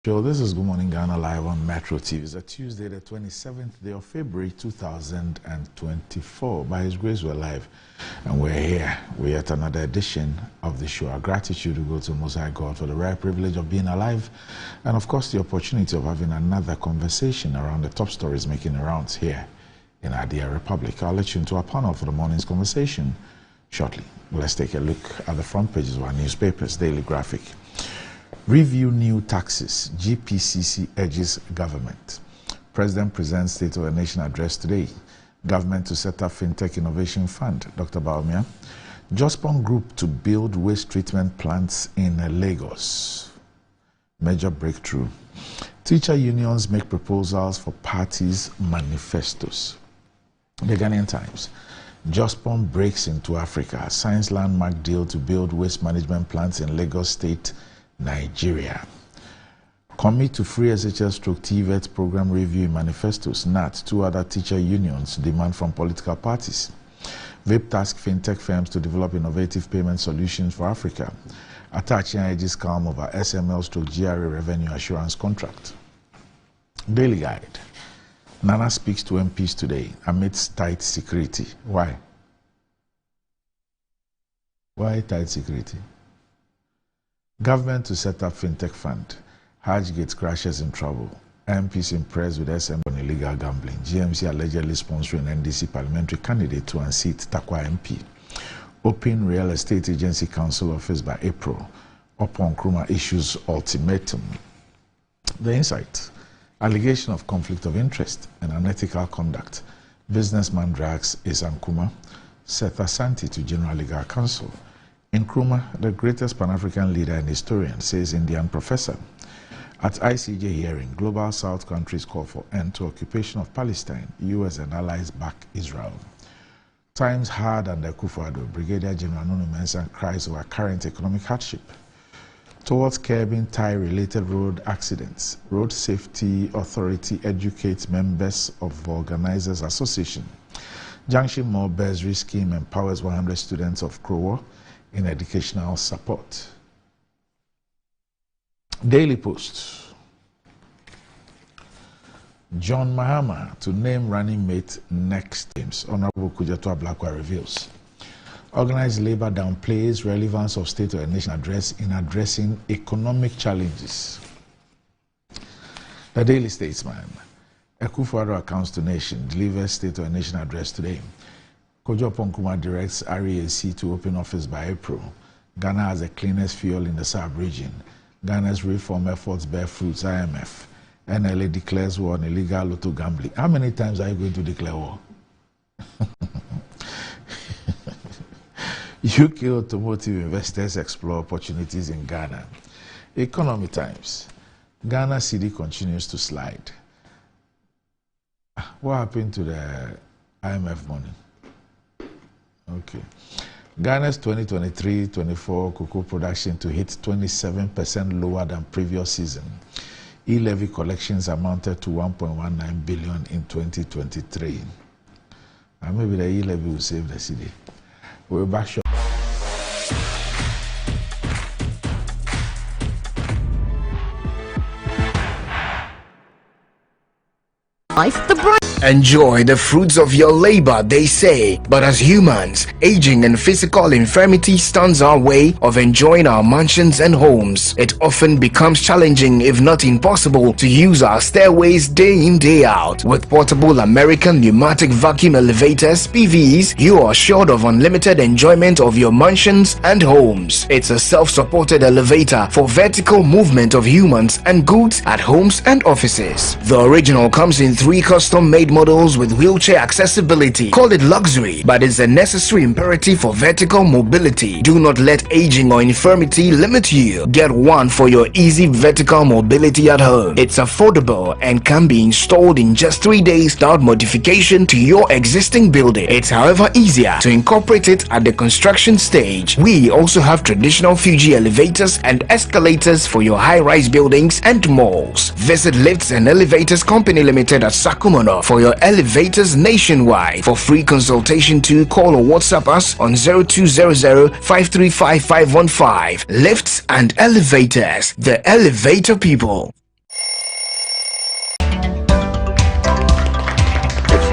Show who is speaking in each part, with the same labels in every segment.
Speaker 1: So this is Good Morning Ghana live on Metro TV. It's a Tuesday, the 27th day of February 2024. By His grace, we're live and we're here. We're at another edition of the show. Our gratitude to go to Most High God for the rare privilege of being alive and, of course, the opportunity of having another conversation around the top stories making the rounds here in our dear Republic. I'll let you into our panel for the morning's conversation shortly. Let's take a look at the front pages of our newspapers. Daily Graphic. Review new taxes. GPCC urges government. President presents State of the Nation address today. Government to set up FinTech Innovation Fund. Dr. Baumia. Jospong Group to build waste treatment plants in Lagos. Major breakthrough. Teacher unions make proposals for parties' manifestos. The Ghanaian Times. Jospong breaks into Africa. Science landmark deal to build waste management plants in Lagos State, Nigeria. Commit to free SHS/TVET program review manifestos. NAT, two other teacher unions demand from political parties. VIP task fintech firms to develop innovative payment solutions for Africa. Attaching edges calm over SML/GRA revenue assurance contract. Daily Guide. Nana speaks to MPs today amidst tight security. Why? Why tight security? Government to set up FinTech Fund. Hajgate crashes in trouble. MPs impressed with SM on illegal gambling. GMC allegedly sponsoring NDC parliamentary candidate to unseat Takwa MP. Open Real Estate Agency Council office by April. Upon Nkrumah issues ultimatum. The Insight. Allegation of conflict of interest and unethical conduct. Businessman drags Nkrumah. Seth Asante to General Legal Counsel. Nkrumah, the greatest Pan-African leader and historian, says Indian professor. At ICJ hearing, Global South countries call for end to occupation of Palestine. US and allies back Israel. Times hard under Akufo-Addo. Brigadier General Nunu Mensah cries over current economic hardship. Towards curbing tie-related road accidents, Road Safety Authority educates members of Organizers Association. Junction Mall Bursary Scheme empowers 100 students of Krowo in educational support. Daily Post. John Mahama to name running mate next games. Honorable Kujato Ablakwa reveals. Organized labor downplays relevance of State of the Nation address in addressing economic challenges. The Daily Statesman. Akufo-Addo accounts to nation delivers State of the Nation address today. Jospong Group directs REAC to open office by April. Ghana has the cleanest fuel in the sub-region. Ghana's reform efforts bear fruits. IMF. NLA declares war on illegal lotto gambling. How many times are you going to declare war? UK automotive investors explore opportunities in Ghana. Economy Times. Ghana cedi continues to slide. What happened to the IMF money? Okay. Ghana's 2023-24 cocoa production to hit 27% lower than previous season. E-levy collections amounted to 1.19 billion in 2023. And maybe the e-levy will save the city. We're back short.
Speaker 2: Enjoy the fruits of your labor, they say, but as humans, aging and physical infirmity stands our way of enjoying our mansions and homes. It often becomes challenging, if not impossible, to use our stairways day in, day out. With portable American pneumatic vacuum elevators, PVs, you are assured of unlimited enjoyment of your mansions and homes. It's a self-supported elevator for vertical movement of humans and goods at homes and offices. The original comes in 3 custom-made models with wheelchair accessibility. Call it luxury, but it's a necessary imperative for vertical mobility. Do not let aging or infirmity limit you. Get one for your easy vertical mobility at home. It's affordable and can be installed in just 3 days without modification to your existing building. It's however easier to incorporate it at the construction stage. We also have traditional Fuji elevators and escalators for your high-rise buildings and malls. Visit Lifts and Elevators Company Limited at Sakumono for your elevators nationwide. For free consultation to call or WhatsApp us on 0200-535-515. Lifts and Elevators, the elevator people.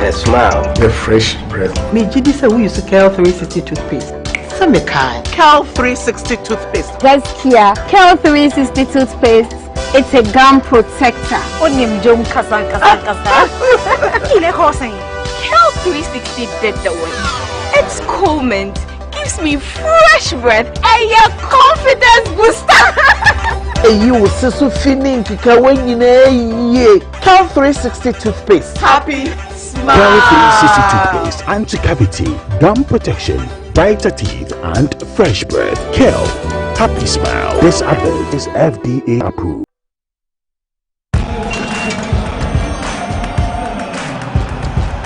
Speaker 3: her smile.
Speaker 2: The fresh breath.
Speaker 4: Me Gidi say we use Cal 360 toothpaste. Say me kind. Cal 360 toothpaste.
Speaker 5: That's Kia. Cal 360 toothpaste. It's a gum protector. Onim jom kasa. Ile kosen. Cal 360 did the way. It's cool mint. Gives me fresh breath and your confidence booster.
Speaker 4: You so feeling kika when you know Cal 360 toothpaste. Happy smile.
Speaker 6: Cal 360 toothpaste, anti-cavity, gum protection, brighter teeth, and fresh breath. Cal, happy smile. This advert is FDA approved.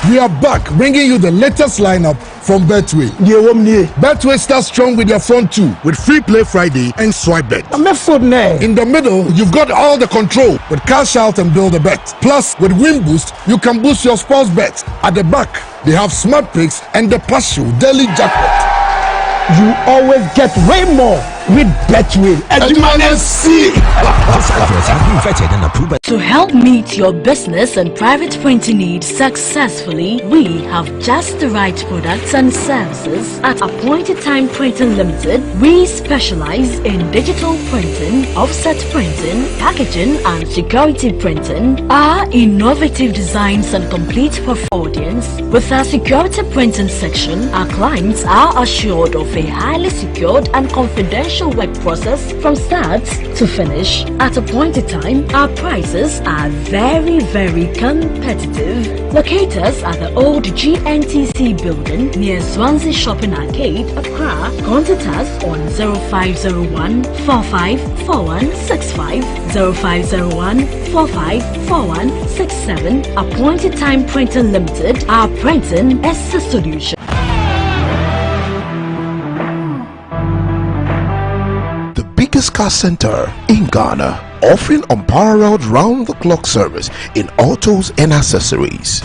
Speaker 7: We are back bringing you the latest lineup from Betway. Betway starts strong with their front two with Free Play Friday and Swipe Bet. In the middle, you've got all the control with Cash Out and Build a Bet. Plus, with Win Boost, you can boost your sports bet. At the back, they have Smart Picks and the Partial Daily Jackpot.
Speaker 8: You always get way more with Betway.
Speaker 9: To help meet your business and private printing needs successfully, we have just the right products and services. At Appointed Time Printing Limited, we specialize in digital printing, offset printing, packaging and security printing. Our innovative designs and complete performance. With our security printing section, our clients are assured of a highly secured and confidential work process from start to finish. At Appointed Time, our prices are very competitive. Locate us at the old GNTC building near Swansea Shopping Arcade, Accra. Contact us on 0501 454165, 0501 454167. Appointed Time Printing Limited. Our printing is the solution.
Speaker 6: Biggest car center in Ghana, offering unparalleled round-the-clock service in autos and accessories.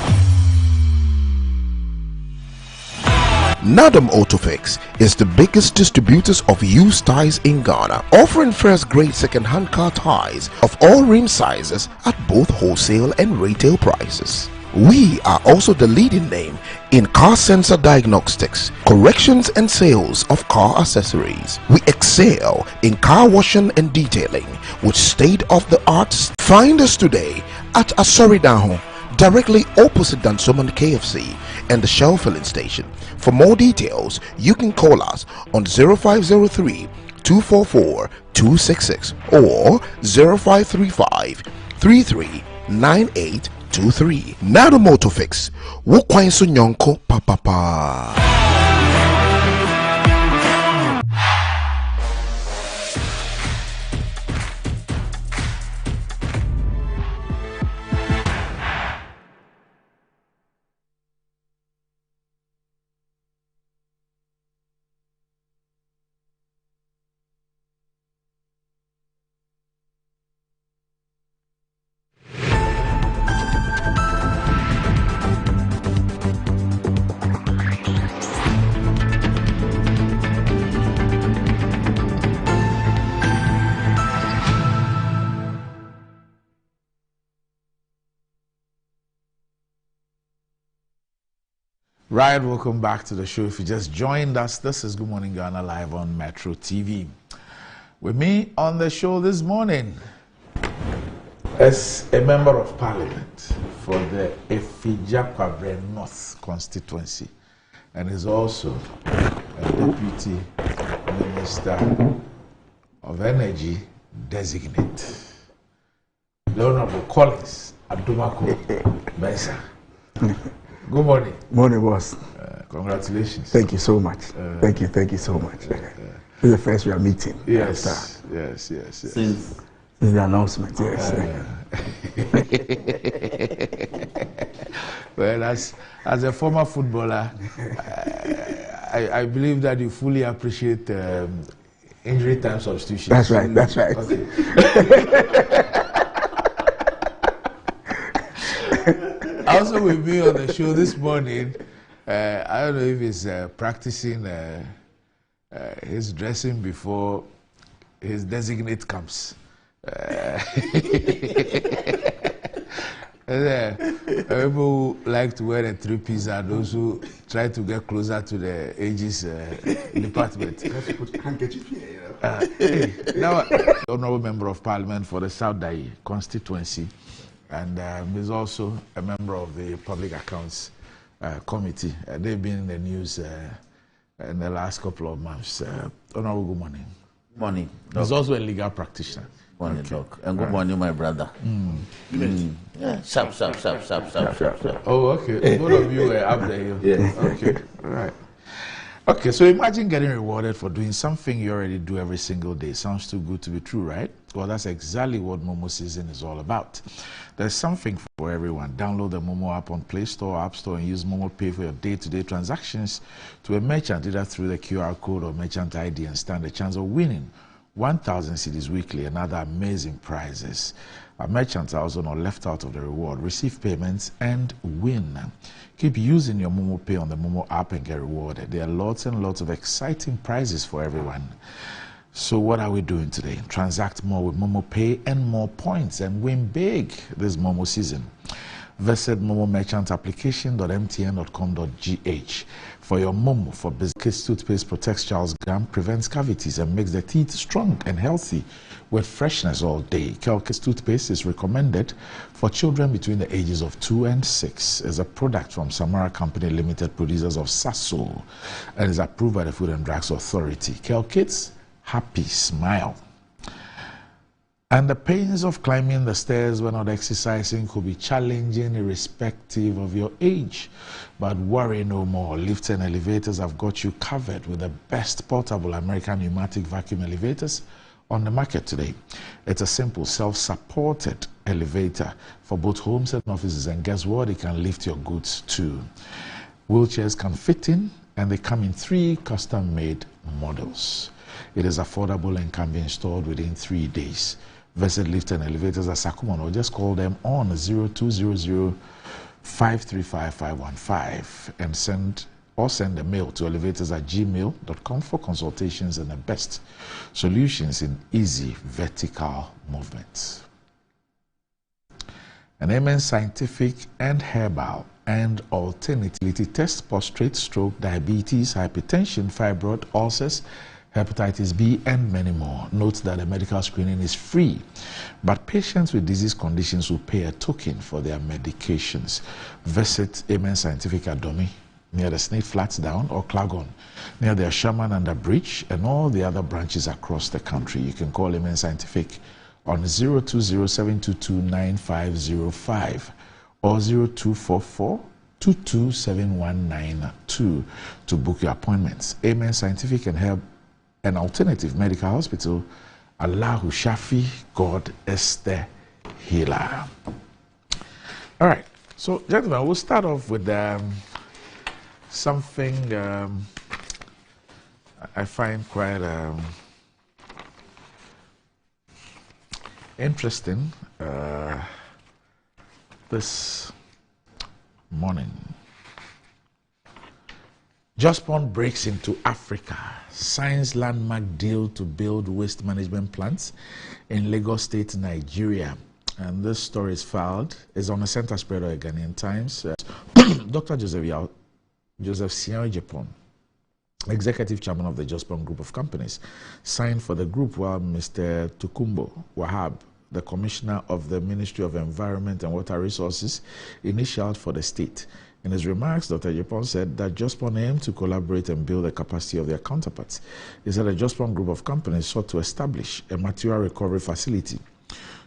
Speaker 6: Nadam Autofix is the biggest distributors of used tires in Ghana, offering first-grade second-hand car tires of all rim sizes at both wholesale and retail prices. We are also the leading name in car sensor diagnostics, corrections and sales of car accessories. We excel in car washing and detailing with state-of-the-art. Find us today at Asoridaho, directly opposite Dansoman KFC and the Shell filling station. For more details, you can call us on 0503 244 266 or 0535 3398 23. Nado Motofix. Wokwan so nyonko papa.
Speaker 1: Right, welcome back to the show. If you just joined us, this is Good Morning Ghana live on Metro TV. With me on the show this morning as a member of parliament for the Efija-Kwabre North constituency and is also a deputy minister of energy designate, the Honorable Collins Adumako Bensa. Good morning.
Speaker 8: Morning, boss.
Speaker 1: Congratulations.
Speaker 8: Thank you so much. Thank you so much. This is the first we are meeting.
Speaker 1: Yes.
Speaker 8: Since the announcement, yes.
Speaker 1: Well, as a former footballer, I believe that you fully appreciate injury time substitution.
Speaker 8: That's right.
Speaker 1: Okay. Also with me on the show this morning, I don't know if he's practicing his dressing before his designate comes. Last like to wear the three-piece are those who try to get closer to the ages department.
Speaker 8: Handkerchief here, you know.
Speaker 1: Now, Honorable Member of Parliament for the South Dai constituency, and is also a member of the Public Accounts Committee. They've been in the news in the last couple of months. Honorable, good morning.
Speaker 3: Morning.
Speaker 1: He's also a legal practitioner.
Speaker 3: Morning, Doc. And good morning, my brother. Yeah, sharp.
Speaker 1: Oh, okay. Both of you were up there.
Speaker 8: Yeah.
Speaker 1: Okay. All right. Okay, so imagine getting rewarded for doing something you already do every single day. Sounds too good to be true, right? Well, that's exactly what Momo Season is all about. There's something for everyone. Download the Momo app on Play Store, App Store, and use Momo Pay for your day-to-day transactions to a merchant, either through the QR code or merchant ID, and stand a chance of winning 1,000 cedis weekly and other amazing prizes. Our merchants are also not left out of the reward. Receive payments and win. Keep using your Momo Pay on the Momo app and get rewarded. There are lots and lots of exciting prizes for everyone. So what are we doing today? Transact more with Momo Pay and more points and win big this Momo season. Visit Momo Merchant application.mtn.com.gh for your Momo for Business toothpaste protects Charles gum, prevents cavities, and makes the teeth strong and healthy with freshness all day. Kelkis toothpaste is recommended for children between the ages of 2 and 6. It's a product from Samara Company Limited, producers of Sasso, and is approved by the Food and Drugs Authority. Kelkits, happy smile. And the pains of climbing the stairs when not exercising could be challenging irrespective of your age. But worry no more. Lifts and elevators have got you covered with the best portable American pneumatic vacuum elevators on the market today. It's a simple self-supported elevator for both homes and offices. And guess what? It can lift your goods too. Wheelchairs can fit in, and they come in 3 custom-made models. It is affordable and can be installed within 3 days. Visit Lift and Elevators at Sakumon or just call them on 0200-535-515 and send a mail to elevators@gmail.com for consultations and the best solutions in easy vertical movements. An Amen Scientific and Herbal and Alternativity test prostate, stroke, diabetes, hypertension, fibroid, ulcers, hepatitis B, and many more. Note that the medical screening is free, but patients with disease conditions will pay a token for their medications. Visit Amen Scientific at Domi, near the Snake Flats Down, or Klagon, near the Sherman Under Bridge, and all the other branches across the country. You can call Amen Scientific on 020-722-9505 or 0244-227192 to book your appointments. Amen Scientific and Help an alternative medical hospital. Allahu Shafi, God is the healer. All right, so gentlemen, we'll start off with something I find quite interesting this morning. Jospong breaks into Africa, signs landmark deal to build waste management plants in Lagos State, Nigeria. And this story is on the center spread of the Ghanaian Times. Dr. Joseph Sian Japan, executive chairman of the Jospong Group of Companies, signed for the group, while Mr. Tukumbo Wahab, the commissioner of the Ministry of Environment and Water Resources, initialed for the state. In his remarks, Dr. Japan said that Jospong aimed to collaborate and build the capacity of their counterparts. He said the Jospong Group of Companies sought to establish a material recovery facility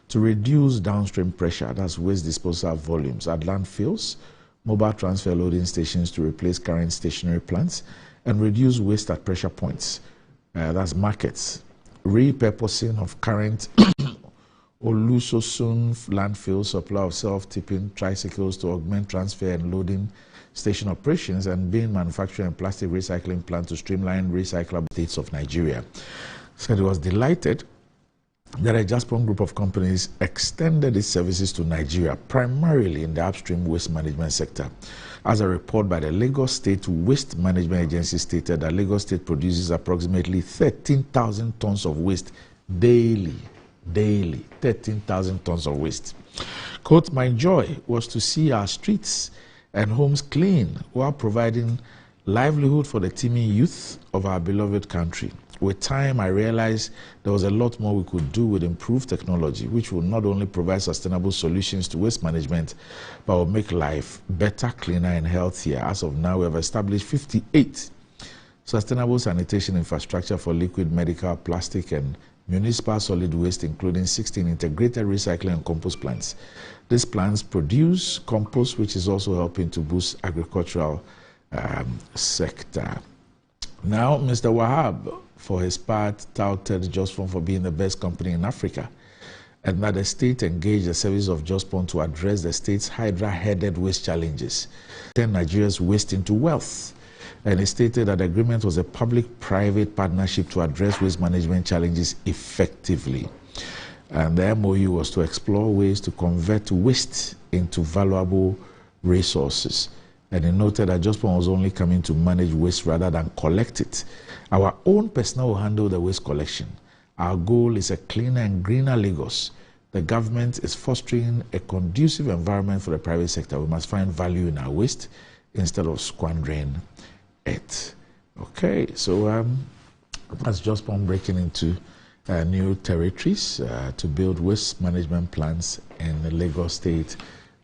Speaker 1: to reduce downstream pressure, that's waste disposal volumes, at landfills, mobile transfer loading stations to replace current stationary plants, and reduce waste at pressure points, that's markets, repurposing of current Olusosun landfill, supply of self-tipping tricycles to augment transfer and loading station operations, and bin manufacturing and plastic recycling plant to streamline recyclable states of Nigeria. Said he was delighted that a Jospong Group of Companies extended its services to Nigeria, primarily in the upstream waste management sector. As a report by the Lagos State Waste Management Agency stated that Lagos State produces approximately 13,000 tons of waste daily, 13,000 tons of waste. Quote, "My joy was to see our streets and homes clean while providing livelihood for the teeming youth of our beloved country. With time, I realized there was a lot more we could do with improved technology, which will not only provide sustainable solutions to waste management, but will make life better, cleaner, and healthier. As of now, we have established 58 sustainable sanitation infrastructure for liquid, medical, plastic, and municipal solid waste, including 16 integrated recycling and compost plants. These plants produce compost, which is also helping to boost agricultural sector. Now, Mr. Wahab, for his part, touted Jospong for being the best company in Africa, and that the state engaged the service of Jospong to address the state's hydra-headed waste challenges, turn Nigeria's waste into wealth. And he stated that the agreement was a public-private partnership to address waste management challenges effectively. And the MOU was to explore ways to convert waste into valuable resources. And he noted that Jospong was only coming to manage waste rather than collect it. Our own personnel will handle the waste collection. Our goal is a cleaner and greener Lagos. The government is fostering a conducive environment for the private sector. We must find value in our waste instead of squandering it. Okay, so that's Jospong breaking into new territories to build waste management plants in the Lagos State,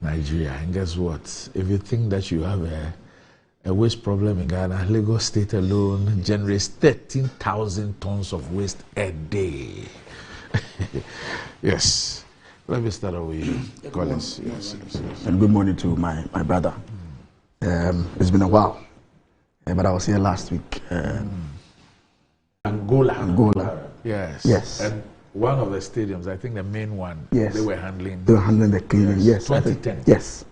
Speaker 1: Nigeria. And guess what? If you think that you have a waste problem in Ghana, Lagos State alone generates 13,000 tons of waste a day. Yes. Let me start off with you, Collins. Yes.
Speaker 8: And good morning to my brother. It's been a while, but I was here last week. Angola.
Speaker 1: Yes. And one of the stadiums, I think the main one,
Speaker 8: yes,
Speaker 1: they were handling
Speaker 8: the cleaning. Yes.
Speaker 1: 2010.
Speaker 8: Yes.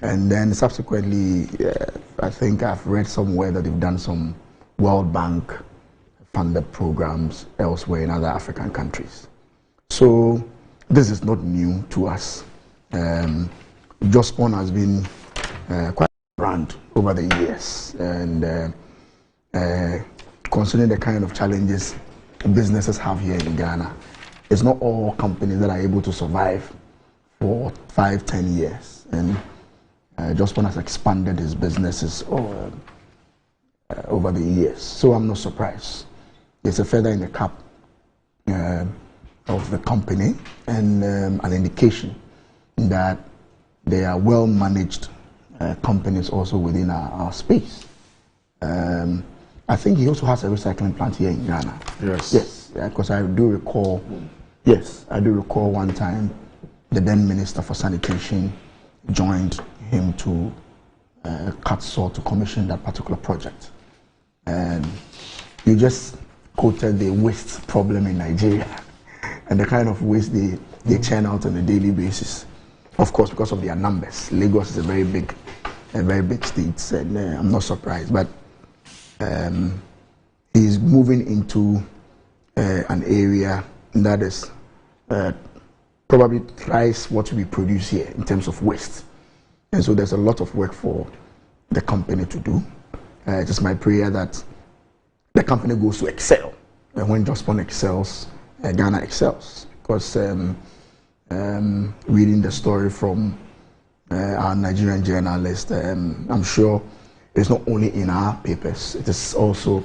Speaker 8: And then subsequently, I think I've read somewhere that they've done some World Bank funded programs elsewhere in other African countries. So this is not new to us. Jospong has been quite a brand over the years, and considering the kind of challenges businesses have here in Ghana, it's not all companies that are able to survive for 5-10 years. And Jospong has expanded his businesses over the years, so I'm not surprised. It's a feather in the cap of the company, and an indication that they are well managed companies also within our space. I think he also has a recycling plant here in Ghana. Yes, because I do recall one time the then Minister for Sanitation joined him to cut saw to commission that particular project. And you just quoted the waste problem in Nigeria and the kind of waste they churn out on a daily basis. Of course, because of their numbers. Lagos is a very big state, and I'm not surprised. But he's moving into an area that is probably thrice what we produce here in terms of waste. And so there's a lot of work for the company to do. Just my prayer that the company goes to excel. And when Jospong excels, Ghana excels. Because reading the story from our Nigerian journalist, I'm sure it's not only in our papers, it is also,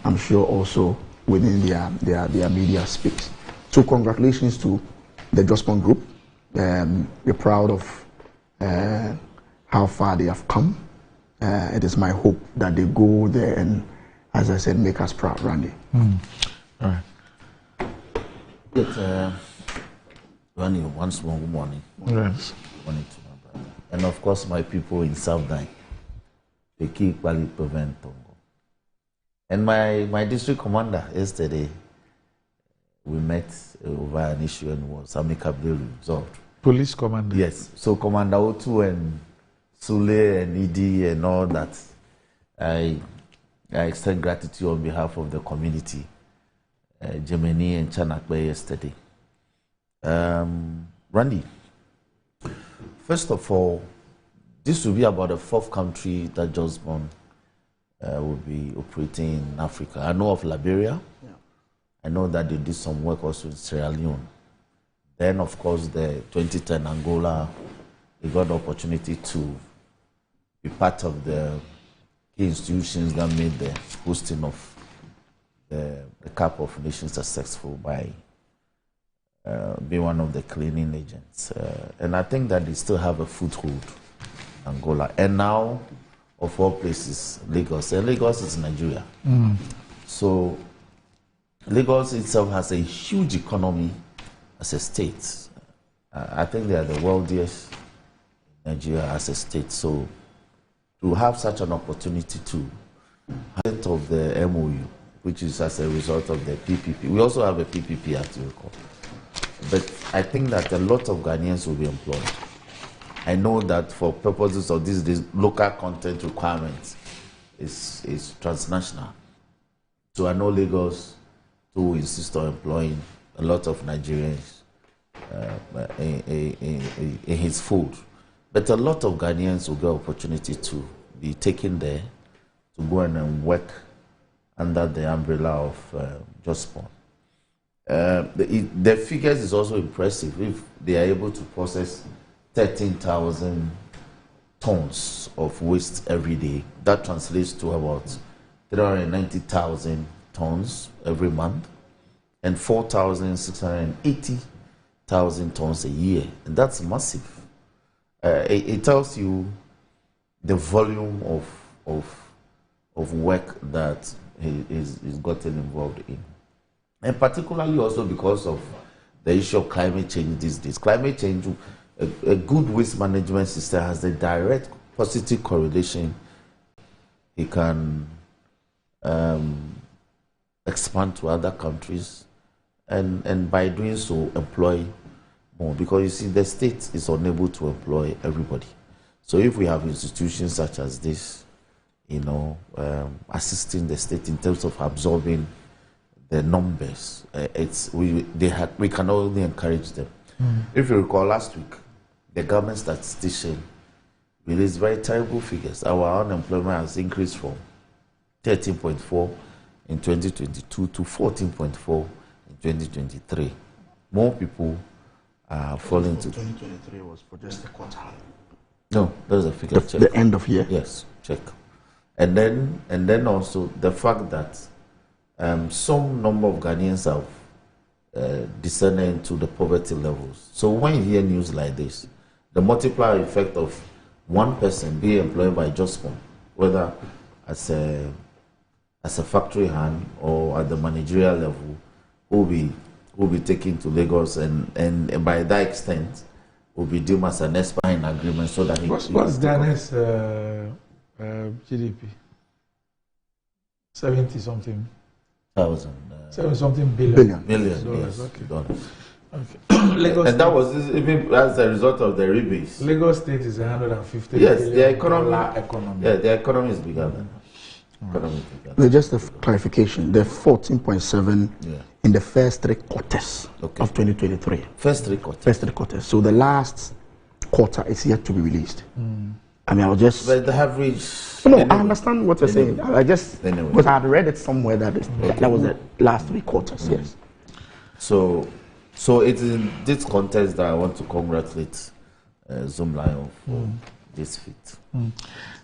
Speaker 8: I'm sure, also within their media space. So congratulations to the Jospong Group. We're proud of how far they have come. It is my hope that they go there and, as I said, make us proud, Randy.
Speaker 1: All right.
Speaker 3: Randy, once more, good morning.
Speaker 1: Yes.
Speaker 3: Good morning to my brother. And of course, my people in South Dine, the key quality prevent Tongo. And my district commander yesterday, we met over an issue and was amicably resolved.
Speaker 1: Police commander?
Speaker 3: Yes. So Commander Otu and Sule and Idi and all that, I extend gratitude on behalf of the community, Germany and Chanakwe yesterday. Randy, first of all, this will be about the fourth country that Jospong will be operating in Africa. I know of Liberia. Yeah. I know that they did some work also in Sierra Leone. Then, of course, the 2010 Angola we got the opportunity to be part of the key institutions that made the hosting of the Cup of Nations successful by being one of the cleaning agents. And I think that they still have a foothold, Angola. And now, of all places, Lagos. And Lagos is Nigeria. So Lagos itself has a huge economy as a state. I think they are the wealthiest in Nigeria as a state. So to have such an opportunity to part of the MOU, which is as a result of the PPP. We also have a PPP, as you recall. But I think that a lot of Ghanaians will be employed. I know that for purposes of this local content requirements is transnational. So I know Lagos to insist on employing a lot of Nigerians in his fold. But a lot of Ghanaians will get opportunity to be taken there to go and work under the umbrella of Jospong. The figures is also impressive. If they are able to process 13,000 tons of waste every day, that translates to about 390,000 tons every month and 4,680,000 tons a year. And that's massive. It tells you the volume of work that is gotten involved in. And particularly also because of the issue of climate change these days. Climate change, a good waste management system has a direct positive correlation. It can expand to other countries and by doing so employ more, because you see the state is unable to employ everybody. So if we have institutions such as this, assisting the state in terms of absorbing the numbers, we can only encourage them. If you recall last week, the government statistician released very terrible figures. Our unemployment has increased from 13.4 in 2022 to 14.4 in 2023. More people are falling to
Speaker 8: 2023 was for just a quarter.
Speaker 3: No, there's a figure. Check.
Speaker 8: The end of year.
Speaker 3: Yes, check. And then also the fact that some number of Ghanaians have descended into the poverty levels. So when you hear news like this, the multiplier effect of one person being employed by Jospong, whether as a factory hand or at the managerial level, will be taken to Lagos and by that extent will be deemed as an expiring agreement, so that
Speaker 1: what's Ghana's GDP? 70-something
Speaker 3: thousand.
Speaker 1: 70-something billion.
Speaker 3: Yes,
Speaker 1: okay.
Speaker 3: Dollars.
Speaker 1: Okay. Lagos
Speaker 3: and that was even as a result of the rebates.
Speaker 1: Lagos State is 150
Speaker 3: yes,
Speaker 1: billion
Speaker 3: their economy.
Speaker 1: Yeah,
Speaker 3: their economy is bigger than.
Speaker 8: Just a clarification, the 14.7 in the first three quarters of 2023.
Speaker 3: First three quarters.
Speaker 8: First three quarters. So the last quarter is yet to be released. I mean, I'll just.
Speaker 3: But the average.
Speaker 8: No, I understand what you're saying. I just because I had read it somewhere that that was the last 3 quarters. Yes.
Speaker 3: So it is in this context that I want to congratulate Zoomlion for this feat.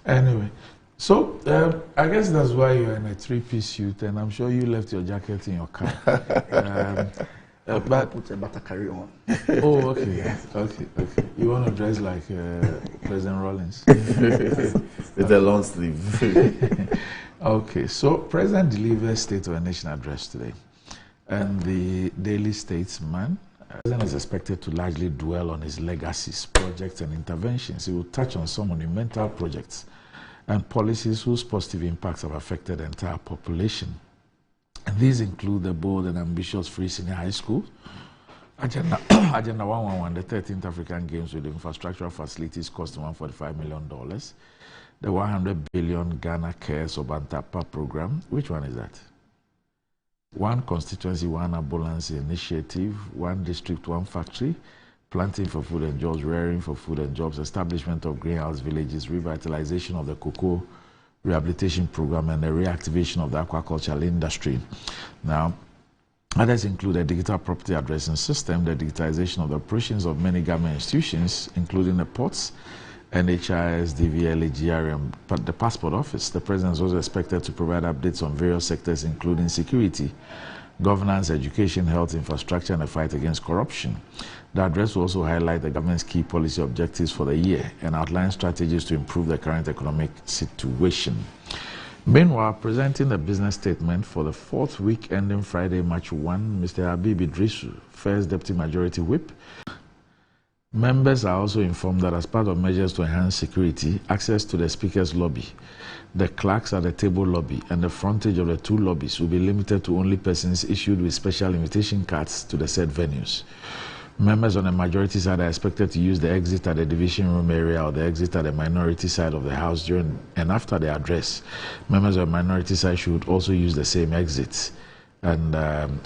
Speaker 1: Anyway. So, I guess that's why you're in a 3-piece suit, and I'm sure you left your jacket in your car.
Speaker 8: But put a better carry on.
Speaker 1: Oh, okay. Okay. You want to dress like President Rollins?
Speaker 3: With a long sleeve.
Speaker 1: Okay, so President delivered State of the Nation address today, and the Daily Statesman. President is expected to largely dwell on his legacies, projects, and interventions. He will touch on some monumental projects and policies whose positive impacts have affected the entire population. And these include the bold and ambitious Free Senior High School, Agenda 111, the 13th African Games with infrastructural facilities costing $145 million, the 100 billion Ghana Cares Obantapa program. Which one is that? One constituency, one ambulance initiative, one district, one factory, planting for food and jobs, rearing for food and jobs, establishment of greenhouse villages, revitalization of the cocoa rehabilitation program, and the reactivation of the aquaculture industry. Now, Others include a digital property addressing system, the digitization of the operations of many government institutions, including the ports, NHIS, DVLA, GRM, but the passport office. The president is also expected to provide updates on various sectors, including security, governance, education, health, infrastructure, and the fight against corruption. The address will also highlight the government's key policy objectives for the year and outline strategies to improve the current economic situation. Meanwhile, presenting the business statement for the fourth week ending Friday, March 1, Mr. Habib Idrisu, First Deputy Majority Whip. Members are also informed that as part of measures to enhance security, access to the Speaker's lobby, the clerks at the table lobby, and the frontage of the two lobbies will be limited to only persons issued with special invitation cards to the said venues. Members on the majority side are expected to use the exit at the division room area or the exit at the minority side of the house during and after the address. Members of the minority side should also use the same exits. And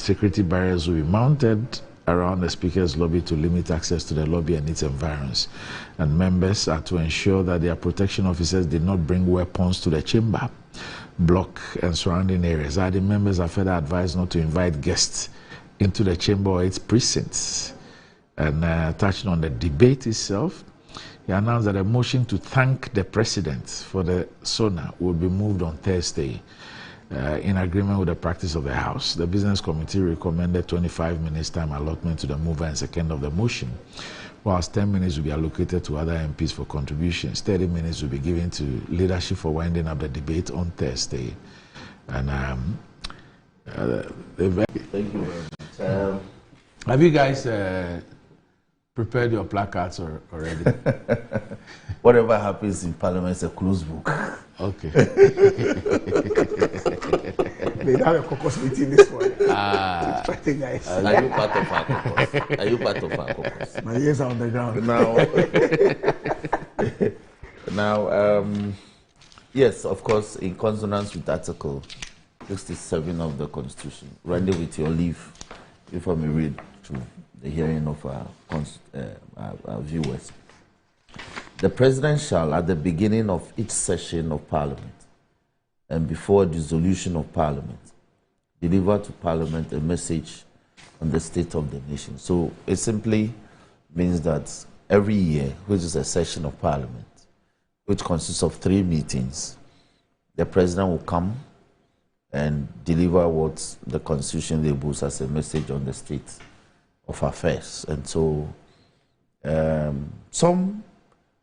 Speaker 1: security barriers will be mounted around the Speaker's lobby to limit access to the lobby and its environs. And members are to ensure that their protection officers did not bring weapons to the chamber, block, and surrounding areas. The members are further advised not to invite guests into the chamber or its precincts. And touching on the debate itself, he announced that a motion to thank the president for the SONA will be moved on Thursday in agreement with the practice of the House. The Business Committee recommended 25 minutes time allotment to the mover and second of the motion, whilst 10 minutes will be allocated to other MPs for contributions. 30 minutes will be given to leadership for winding up the debate on Thursday. And
Speaker 3: thank you very much.
Speaker 1: Have you guys prepared your placards already?
Speaker 3: Whatever happens in Parliament is a closed book.
Speaker 1: Okay.
Speaker 8: They have a caucus meeting this morning. Guys.
Speaker 3: Are you part of our caucus? Are you part of our caucus?
Speaker 8: My ears are on the ground.
Speaker 3: Yes, of course, in consonance with Article 67 of the Constitution, Randy, with your leave, if I may read through the hearing of our viewers. The President shall, at the beginning of each session of Parliament and before dissolution of Parliament, deliver to Parliament a message on the state of the nation. So it simply means that every year, which is a session of Parliament, which consists of 3 meetings, the President will come and deliver what the Constitution labels as a message on the state of affairs. And so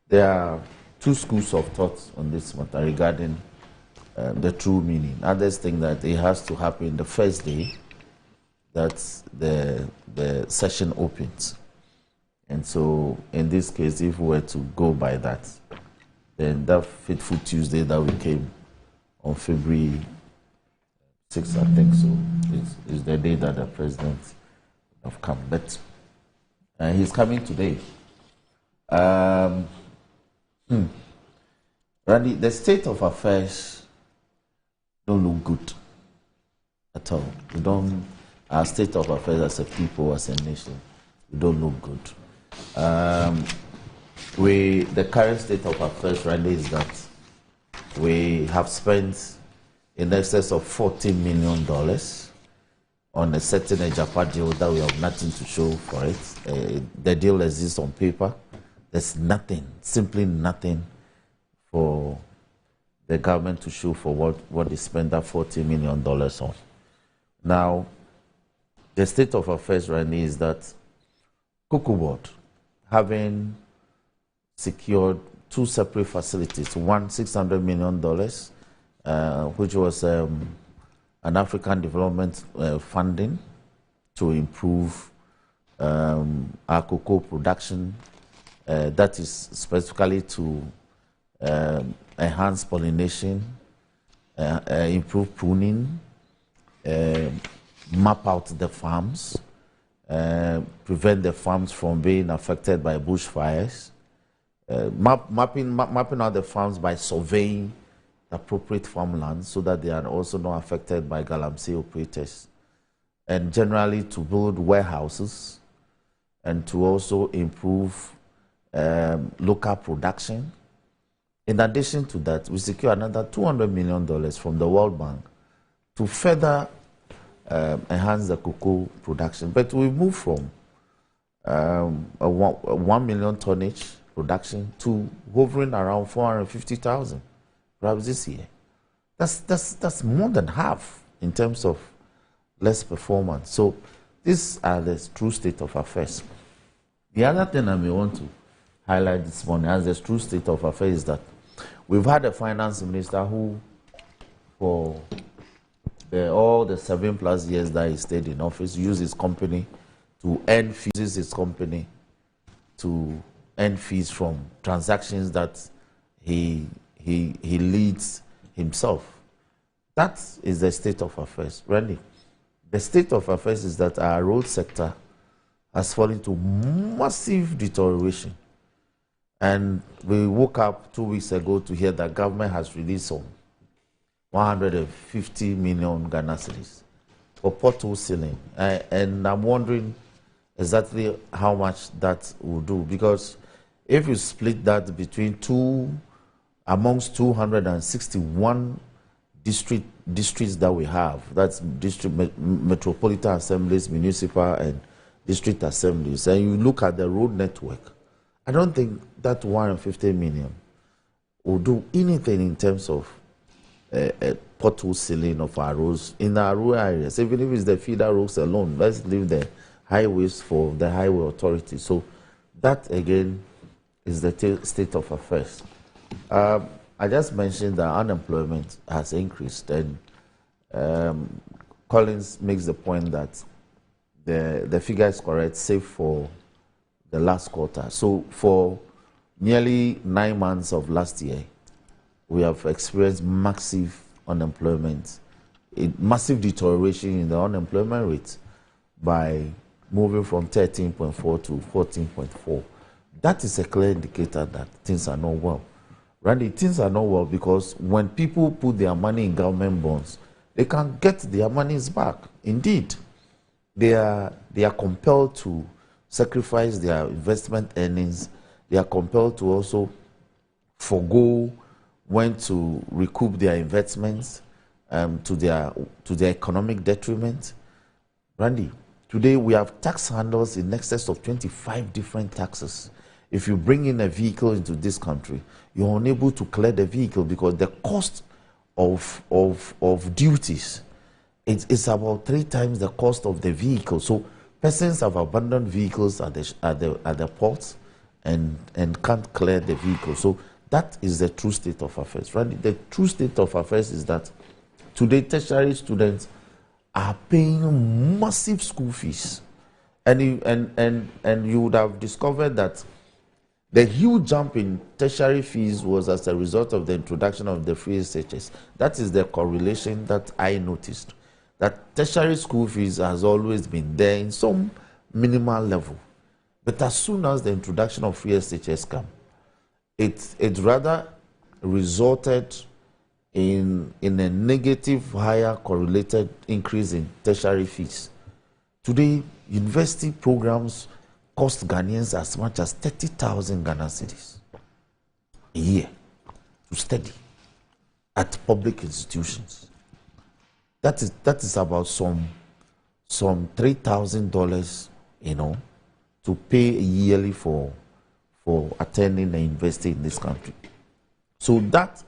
Speaker 3: there are 2 schools of thought on this matter regarding the true meaning. Others think that it has to happen the first day that the session opens. And so in this case, if we were to go by that, then that fateful Tuesday that we came on February 6th, I think so, is the day that the President have come. But he's coming today. Randy, the state of affairs don't look good at all. Our state of affairs as a people, as a nation, we don't look good. The current state of affairs, Randy, is that we have spent in excess of $40 million on a certain Japa deal that we have nothing to show for it. The deal exists on paper. There's nothing, simply nothing for the government to show for what they spent that $40 million on. Now, the state of affairs right now is that Cocoa Board, having secured 2 separate facilities, one $600 million, which was an African development funding to improve our cocoa production, that is specifically to enhance pollination, improve pruning, map out the farms, prevent the farms from being affected by bushfires, mapping out the farms by surveying appropriate farmlands so that they are also not affected by galamsey operators, and generally to build warehouses and to also improve local production. In addition to that, we secure another $200 million from the World Bank to further enhance the cocoa production. But we moved from a 1 million tonnage production to hovering around 450,000, perhaps this year. That's more than half in terms of less performance. So these are the true state of affairs. The other thing I may want to highlight this morning as the true state of affairs is that we've had a finance minister who, for all the 7+ years that he stayed in office, used his company to earn fees, uses his company to earn fees from transactions that he leads himself. That is the state of affairs. Really, the state of affairs is that our road sector has fallen into massive deterioration. And we woke up 2 weeks ago to hear that government has released some 150 million Ghana cedis for pothole sealing. And I'm wondering exactly how much that will do, because if you split that between amongst 261 districts that we have, that's metropolitan assemblies, municipal and district assemblies, and you look at the road network, I don't think that 150 million will do anything in terms of pothole sealing of our roads in our rural areas. Even if it's the feeder roads alone, let's leave the highways for the highway authority. So that again is the state of affairs. I just mentioned that unemployment has increased, and Collins makes the point that the figure is correct, save for the last quarter. So for nearly 9 months of last year, we have experienced massive unemployment, massive deterioration in the unemployment rate by moving from 13.4 to 14.4. That is a clear indicator that things are not well. Randy, things are not well because when people put their money in government bonds, they can get their monies back. Indeed, they are compelled to sacrifice their investment earnings. They are compelled to also forego when to recoup their investments to their economic detriment. Randy, today we have tax handles in excess of 25 different taxes. If you bring in a vehicle into this country, you're unable to clear the vehicle because the cost of duties is about 3 times the cost of the vehicle. So persons have abandoned vehicles at the ports and can't clear the vehicle. So that is the true state of affairs. Right? The true state of affairs is that today tertiary students are paying massive school fees, and you would have discovered that the huge jump in tertiary fees was as a result of the introduction of the free SHS. That is the correlation that I noticed. That tertiary school fees has always been there in some minimal level. But as soon as the introduction of free SHS came, it rather resulted in a negative, higher correlated increase in tertiary fees. Today, university programs cost Ghanaians as much as 30,000 Ghana cedis a year to study at public institutions. That is about some $3,000, to pay yearly for attending a university in this country. So that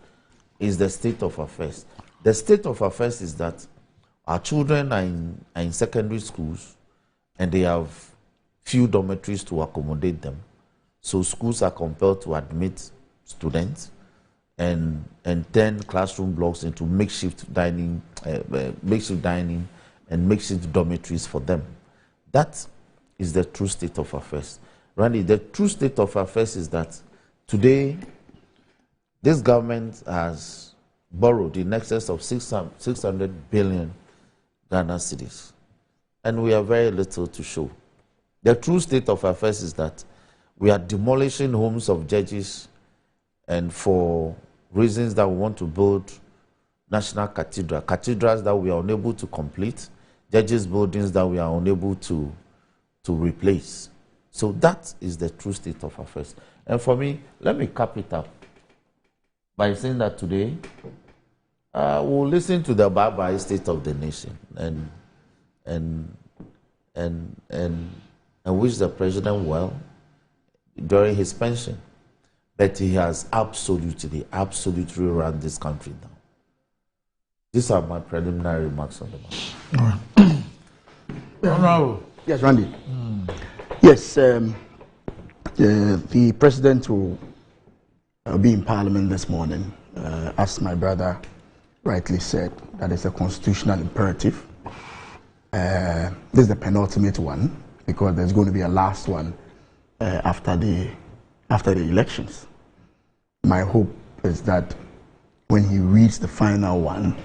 Speaker 3: is the state of affairs. The state of affairs is that our children are in secondary schools and they have few dormitories to accommodate them. So schools are compelled to admit students and 10 classroom blocks into makeshift dining and makeshift dormitories for them. That is the true state of affairs. Randy, the true state of affairs is that today this government has borrowed in excess of 600 billion Ghana cedis, and we have very little to show. The true state of affairs is that we are demolishing homes of judges, and for reasons that we want to build national cathedrals that we are unable to complete, judges' buildings that we are unable to replace. So that is the true state of affairs. And for me, let me cap it up by saying that today we'll listen to the bye-bye state of the nation. And and wish the president well during his pension. But he has absolutely run this country now. These are my preliminary remarks on the matter.
Speaker 1: Honorable.
Speaker 8: Yes, Randy. Yes, the president will be in Parliament this morning. As my brother rightly said, that is a constitutional imperative. This is the penultimate one because there's going to be a last one after the elections. My hope is that when he reads the final one,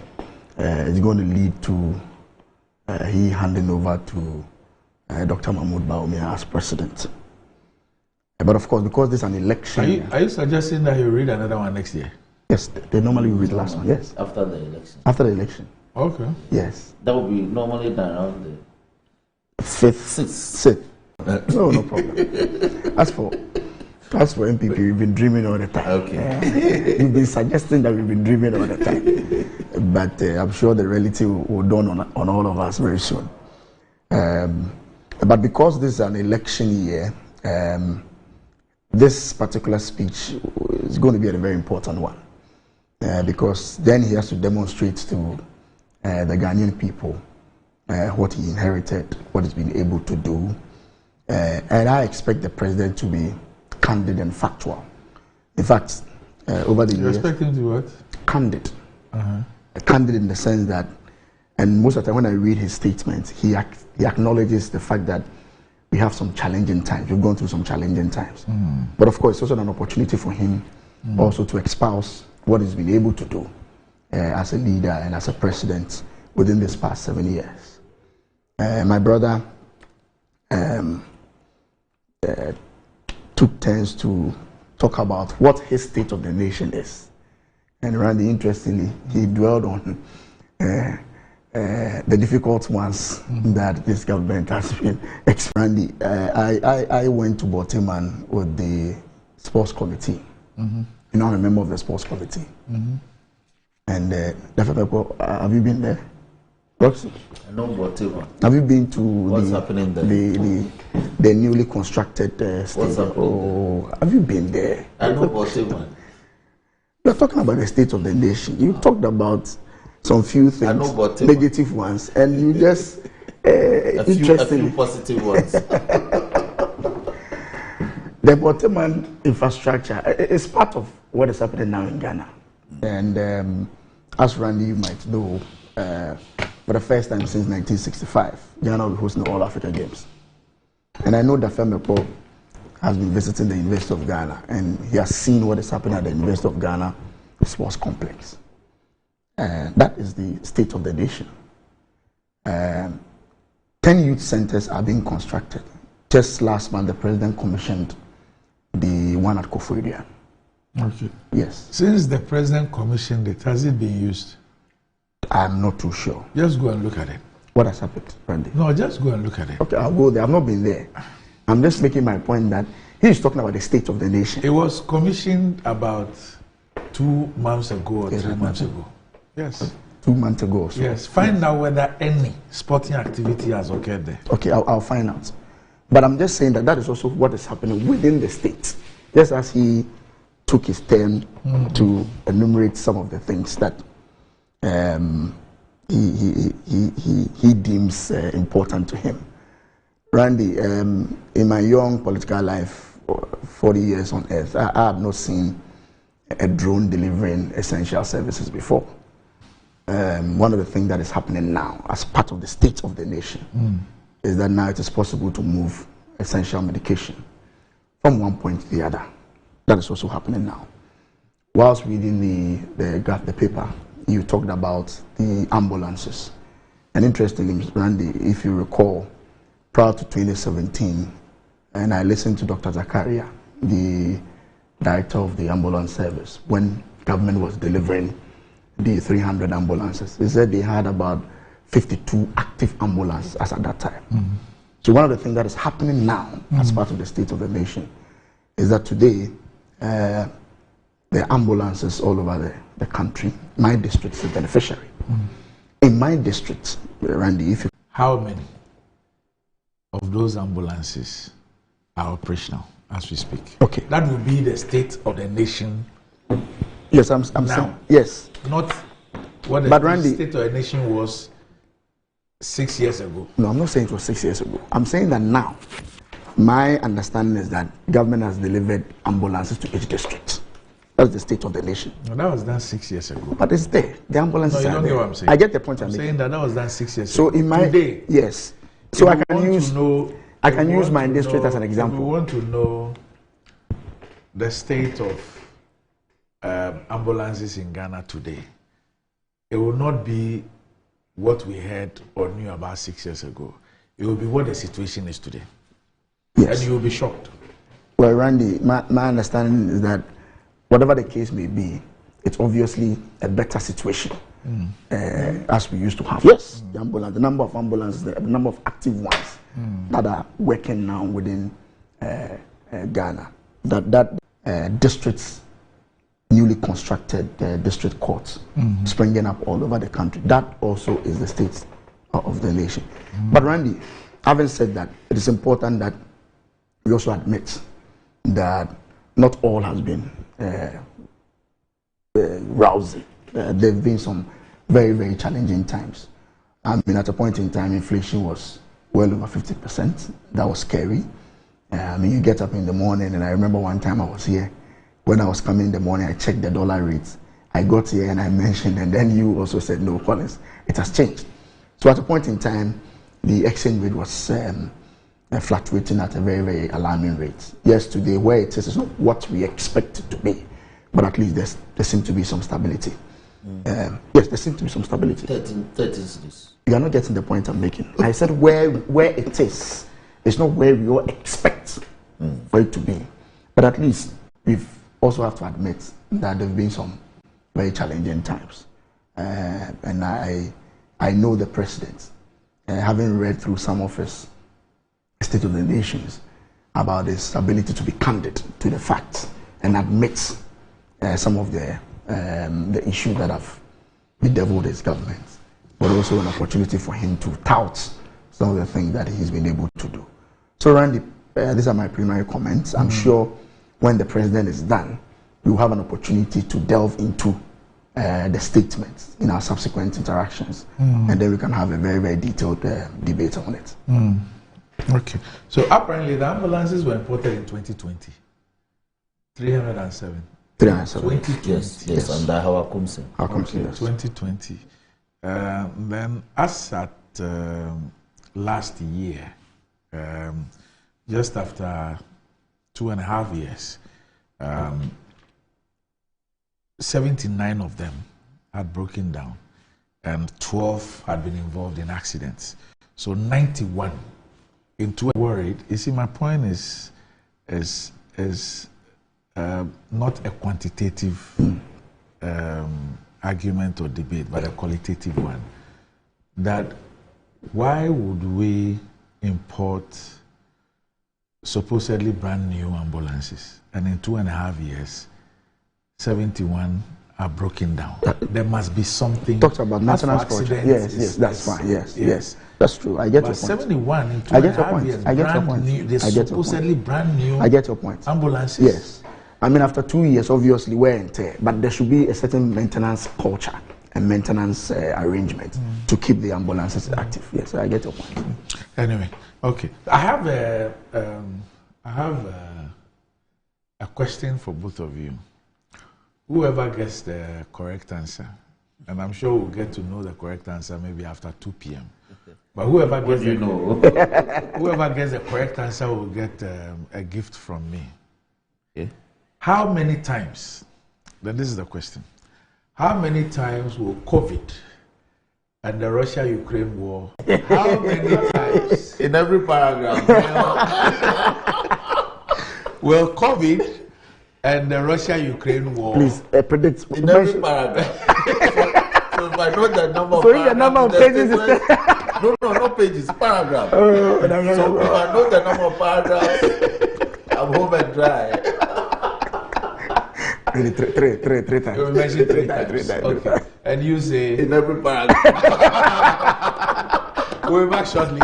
Speaker 8: it's going to lead to he handing over to Dr. Mahmoud Bawumia as president. But of course, because this is an election...
Speaker 1: Are you suggesting that he'll read another one next year?
Speaker 8: Yes, they normally read the last one, yes.
Speaker 3: After the election?
Speaker 8: After the election.
Speaker 1: Okay.
Speaker 8: Yes.
Speaker 3: That would be normally done around the...
Speaker 8: Sixth. No problem. As for MPP, we've been dreaming all the time.
Speaker 3: Okay.
Speaker 8: You've been suggesting that we've been dreaming all the time. But I'm sure the reality will dawn on all of us very soon. But because this is an election year, this particular speech is going to be a very important one. Because then he has to demonstrate to the Ghanaian people what he inherited, what he's been able to do. And I expect the president to be candid and factual. In fact, over the years...
Speaker 1: You expect him to what?
Speaker 8: Candid. Candid in the sense that, and most of the time when I read his statements, he acknowledges the fact that we have some challenging times. We've gone through some challenging times. But of course, it's also an opportunity for him also to espouse what he's been able to do as a leader and as a president within this past 7 years. My brother took turns to talk about what his state of the nation is. And Randy, interestingly, he dwelled on the difficult ones that this government has been experiencing. I went to Baltimore with the sports committee. You know, I'm a member of the sports committee. And have you been there? Roxy?
Speaker 3: I know Baltimore.
Speaker 8: Have you been to the newly constructed stadium? Oh, have you been there?
Speaker 3: I know Baltimore.
Speaker 8: You're talking about the state of the nation. You talked about some few things, negative ones, and you just
Speaker 3: a few positive ones.
Speaker 8: The Baltimore infrastructure is part of what is happening now in Ghana. And as Randy, you might know, for the first time since 1965, Ghana will be hosting the All Africa Games. And I know that Femepo has been visiting the University of Ghana, and he has seen what is happening at the University of Ghana Sports Complex. That is the state of the nation. 10 youth centers are being constructed. Just last month, the president commissioned the one at Koforidua.
Speaker 1: Okay.
Speaker 8: Yes.
Speaker 1: Since the president commissioned it, has it been used?
Speaker 8: I'm not too sure.
Speaker 1: Just go and look at it.
Speaker 8: What has happened, Randy?
Speaker 1: No, just go and look at it.
Speaker 8: Okay, I'll go there. I've not been there. I'm just making my point that he's talking about the state of the nation.
Speaker 1: It was commissioned about 2 months ago or 3 months ago. Yes.
Speaker 8: 2 months ago. So.
Speaker 1: Yes. Find out whether any sporting activity has occurred there.
Speaker 8: Okay, I'll find out. But I'm just saying that that is also what is happening within the state. Just as he took his turn to enumerate some of the things that he deems important to him. Randy, in my young political life, 40 years on earth, I have not seen a drone delivering essential services before. One of the things that is happening now as part of the state of the nation is that now it is possible to move essential medication from one point to the other. That is also happening now. Whilst reading the paper, you talked about the ambulances. And interestingly, Randy, if you recall, prior to 2017, and I listened to Dr. Zakaria, the director of the ambulance service, when government was delivering the 300 ambulances. They said they had about 52 active ambulances as at that time. So one of the things that is happening now as part of the state of the nation is that today, the ambulances all over the country, my district is a beneficiary. In my district, Randy, if you
Speaker 1: how many of those ambulances are operational as we speak?
Speaker 8: Okay.
Speaker 1: That will be the state of the nation.
Speaker 8: Yes, I'm
Speaker 1: now.
Speaker 8: saying, yes.
Speaker 1: Not what the state of the nation was 6 years ago.
Speaker 8: No, I'm not saying it was 6 years ago. I'm saying that now, my understanding is that government has delivered ambulances to each district. That's the state of the nation.
Speaker 1: No, that was done 6 years ago.
Speaker 8: But it's there. The ambulances
Speaker 1: no, you
Speaker 8: are
Speaker 1: don't
Speaker 8: there.
Speaker 1: Get what I'm saying.
Speaker 8: I get the point
Speaker 1: I'm
Speaker 8: making.
Speaker 1: saying that was done 6 years
Speaker 8: so
Speaker 1: ago.
Speaker 8: In my
Speaker 1: today,
Speaker 8: yes. So I can use my
Speaker 1: to
Speaker 8: district
Speaker 1: know,
Speaker 8: as an example.
Speaker 1: If we want to know the state of ambulances in Ghana today, it will not be what we heard or knew about 6 years ago. It will be what the situation is today.
Speaker 8: Yes.
Speaker 1: And you will be shocked.
Speaker 8: Well, Randy, my understanding is that whatever the case may be, it's obviously a better situation as we used to have. Yes, the number of ambulances, the number of active ones that are working now within Ghana. That districts, newly constructed district courts springing up all over the country. That also is the state of the nation. But Randy, having said that, it is important that we also admit that not all has been rousing. There have been some very, very challenging times. I mean, at a point in time, inflation was well over 50%. That was scary. I mean, you get up in the morning, and I remember one time I was here. When I was coming in the morning, I checked the dollar rates. I got here and I mentioned, and then you also said, no, Collins, it has changed. So at a point in time, the exchange rate was fluctuating at a very, very alarming rate. Yes, today where it is not what we expect it to be, but at least there seems to be some stability. Yes, there seems to be some stability.
Speaker 3: 13 cities.
Speaker 8: You are not getting the point I'm making. I said where it is. It's not where we all expect for it to be. But at least we also have to admit that there have been some very challenging times. And I know the president, having read through some of his State of the Nations about his ability to be candid to the facts and admit some of the issues that have bedeviled his government, but also an opportunity for him to tout some of the things that he's been able to do. So Randy, these are my preliminary comments. I'm sure when the president is done, we will have an opportunity to delve into the statements in our subsequent interactions, and then we can have a very, very detailed debate on it.
Speaker 1: Okay. So apparently the ambulances were imported in 2020. 307.
Speaker 8: 307.
Speaker 3: Yes, under our Kumsin.
Speaker 1: Okay, 2020. Then as at last year, just after 2.5 years, 79 of them had broken down and 12 had been involved in accidents. So 91 into worried. You see, my point is not a quantitative argument or debate, but a qualitative one. That why would we import supposedly brand new ambulances, and in 2.5 years, 71 are broken down? There must be something.
Speaker 8: Talked about maintenance project. Yes, that's fine. Yes, that's true. I get your point.
Speaker 1: 71 in 2.5 years.
Speaker 8: I get your point.
Speaker 1: They supposedly brand new.
Speaker 8: I get your point.
Speaker 1: Ambulances.
Speaker 8: Yes, I mean after 2 years, obviously wear and tear, but there should be a certain maintenance culture and maintenance arrangement to keep the ambulances active. Yes, I get your point.
Speaker 1: Anyway, okay. I have a question for both of you. Whoever gets the correct answer, and I'm sure we'll get to know the correct answer maybe after 2 p.m. But whoever gets whoever gets the correct answer will get a gift from me.
Speaker 3: Yeah.
Speaker 1: How many times? Then this is the question. How many times will COVID and the Russia-Ukraine war? How many times?
Speaker 3: In every paragraph.
Speaker 1: Will COVID and the Russia-Ukraine war?
Speaker 8: Please predict.
Speaker 3: In every paragraph. So if I know the number of
Speaker 8: paragraphs. The number of pages.
Speaker 3: No pages, paragraph. So if I know the number of paragraphs, I'm home and dry.
Speaker 8: Three times.
Speaker 1: You mentioned three times. Okay. And you say
Speaker 3: in every paragraph.
Speaker 1: We'll be back shortly.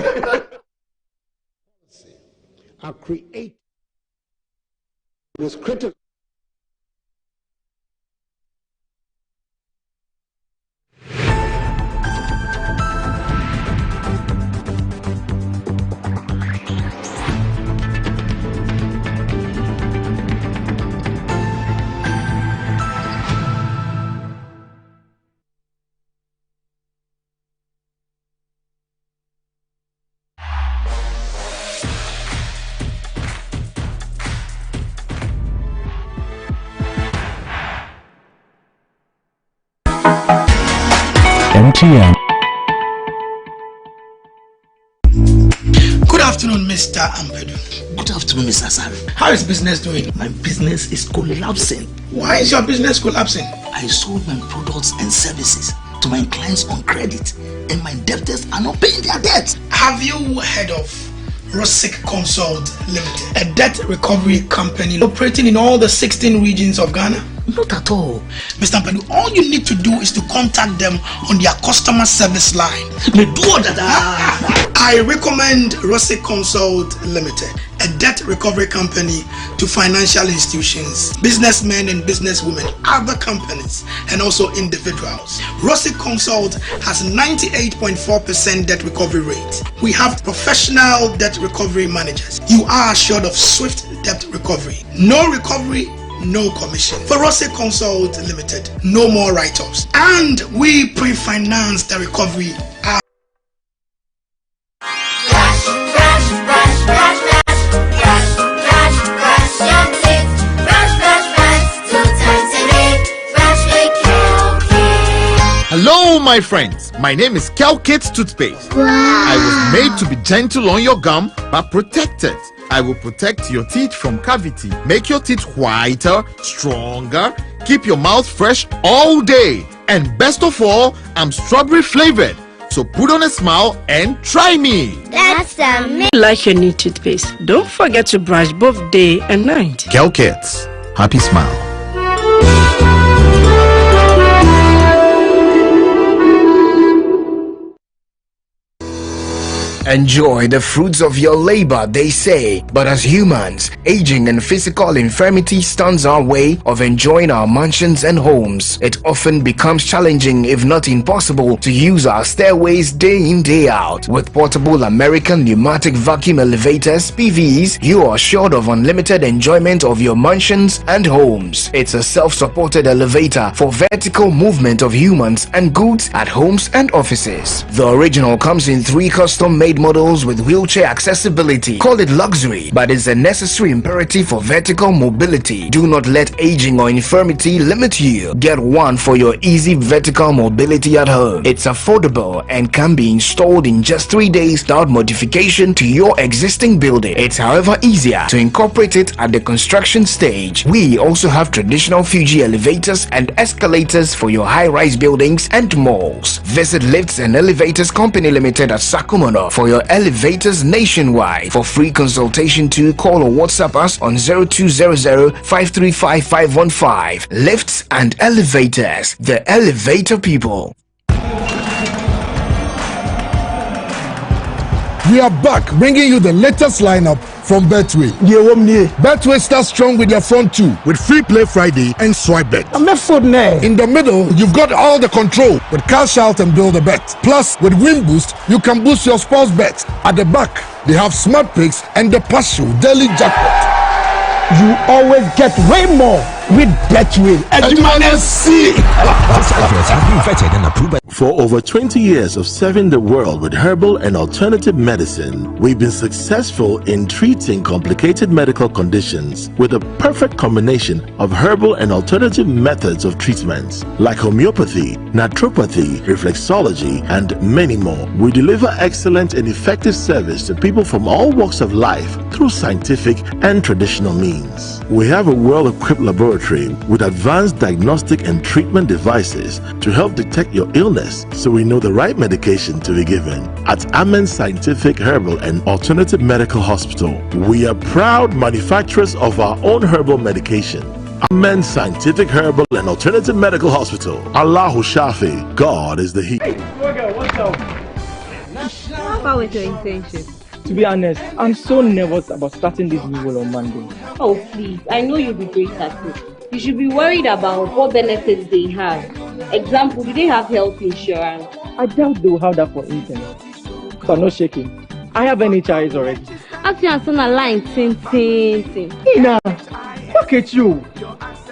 Speaker 7: Are create this critical.
Speaker 10: MTN.
Speaker 11: Good afternoon, Mr. Ambedu.
Speaker 12: Good afternoon, Mr. Asari.
Speaker 11: How is business doing?
Speaker 12: My business is collapsing.
Speaker 11: Why is your business collapsing?
Speaker 12: I sold my products and services to my clients on credit, and my debtors are not paying their debts.
Speaker 11: Have you heard of Rosic Consult Limited, a debt recovery company operating in all the 16 regions of Ghana?
Speaker 12: Not at all.
Speaker 11: Mr. Ambedu, all you need to do is to contact them on their customer service line. I recommend Rosic Consult Limited, a debt recovery company to financial institutions, businessmen and businesswomen, other companies, and also individuals. Rosic Consult has 98.4% debt recovery rate. We have professional debt recovery managers. You are assured of swift debt recovery. No recovery, no commission. For Rosic Consult Limited, no more write-offs. And we pre-finance the recovery.
Speaker 13: Hello, my friends. My name is Kelkit Toothpaste. Wow. I was made to be gentle on your gum, but protected. I will protect your teeth from cavity, make your teeth whiter, stronger, keep your mouth fresh all day. And best of all, I'm strawberry flavored. So put on a smile and try me.
Speaker 14: That's amazing. Like your new toothpaste, don't forget to brush both day and night.
Speaker 13: Kelkits, happy smile.
Speaker 2: Enjoy the fruits of your labor, they say. But as humans, aging and physical infirmity stands our way of enjoying our mansions and homes. It often becomes challenging, if not impossible, to use our stairways day in, day out. With portable American pneumatic vacuum elevators, PVs, you are assured of unlimited enjoyment of your mansions and homes. It's a self-supported elevator for vertical movement of humans and goods at homes and offices. The original comes in 3 custom-made models with wheelchair accessibility. Call it luxury, but it's a necessary imperative for vertical mobility. Do not let aging or infirmity limit you. Get one for your easy vertical mobility at home. It's affordable and can be installed in just 3 days without modification to your existing building. It's however easier to incorporate it at the construction stage. We also have traditional Fuji elevators and escalators for your high-rise buildings and malls. Visit Lifts and Elevators Company Limited at Sakumono for your elevators nationwide. For free consultation to call or WhatsApp us on 0200-535-515. Lifts and Elevators, the elevator people.
Speaker 7: We are back bringing you the latest lineup from Betway. Betway starts strong with their front 2 with free play Friday and swipe bet. In the middle, you've got all the control with cash out and build a bet. Plus, with Win Boost, you can boost your sports bet. At the back, they have smart picks and the partial daily jackpot. You always get way more with Betway.
Speaker 15: For over 20 years of serving the world with herbal and alternative medicine, we've been successful in treating complicated medical conditions with a perfect combination of herbal and alternative methods of treatment like homeopathy, naturopathy, reflexology, and many more. We deliver excellent and effective service to people from all walks of life through scientific and traditional means. We have a well-equipped laboratory with advanced diagnostic and treatment devices to help detect your illness so we know the right medication to be given. At Amen Scientific Herbal and Alternative Medical Hospital, we are proud manufacturers of our own herbal medication. Amen Scientific Herbal and Alternative Medical Hospital. Allahu Shafi, God is the healer.
Speaker 16: National
Speaker 5: How about with your internship?
Speaker 10: To be honest, I'm so nervous about starting this new role on Monday.
Speaker 5: Oh, please. I know you'll be great at it. You should be worried about what benefits they have. Example, do they have health insurance?
Speaker 10: I doubt they will have that for interns. So no shaking. I have NHIS already.
Speaker 5: Actually, I'm on a line.
Speaker 10: Ina, look at you.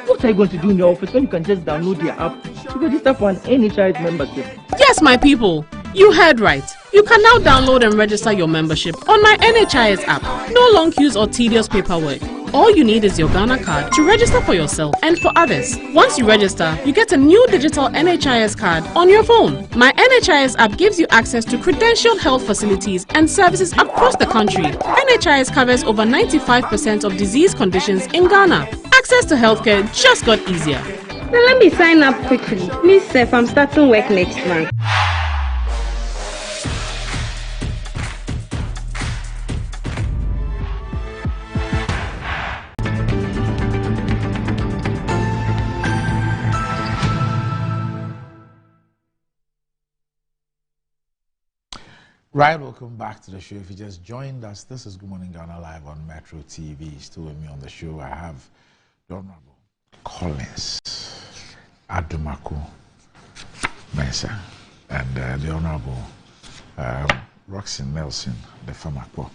Speaker 10: What are you going to do in the office when you can just download the app to register for an NHIS membership?
Speaker 16: Yes, my people. You heard right. You can now download and register your membership on my NHIS app. No long queues or tedious paperwork. All you need is your Ghana card to register for yourself and for others. Once you register, you get a new digital NHIS card on your phone. My NHIS app gives you access to credentialed health facilities and services across the country. NHIS covers over 95% of disease conditions in Ghana. Access to healthcare just got easier.
Speaker 5: Now let me sign up quickly. Miss Seth, I'm starting work next month.
Speaker 1: Right, welcome back to the show. If you just joined us, this is Good Morning Ghana Live on Metro TV. Still with me on the show, I have the Honorable Collins Adumaku Mensah and the Honorable Roxy Nelson, the Famakpo.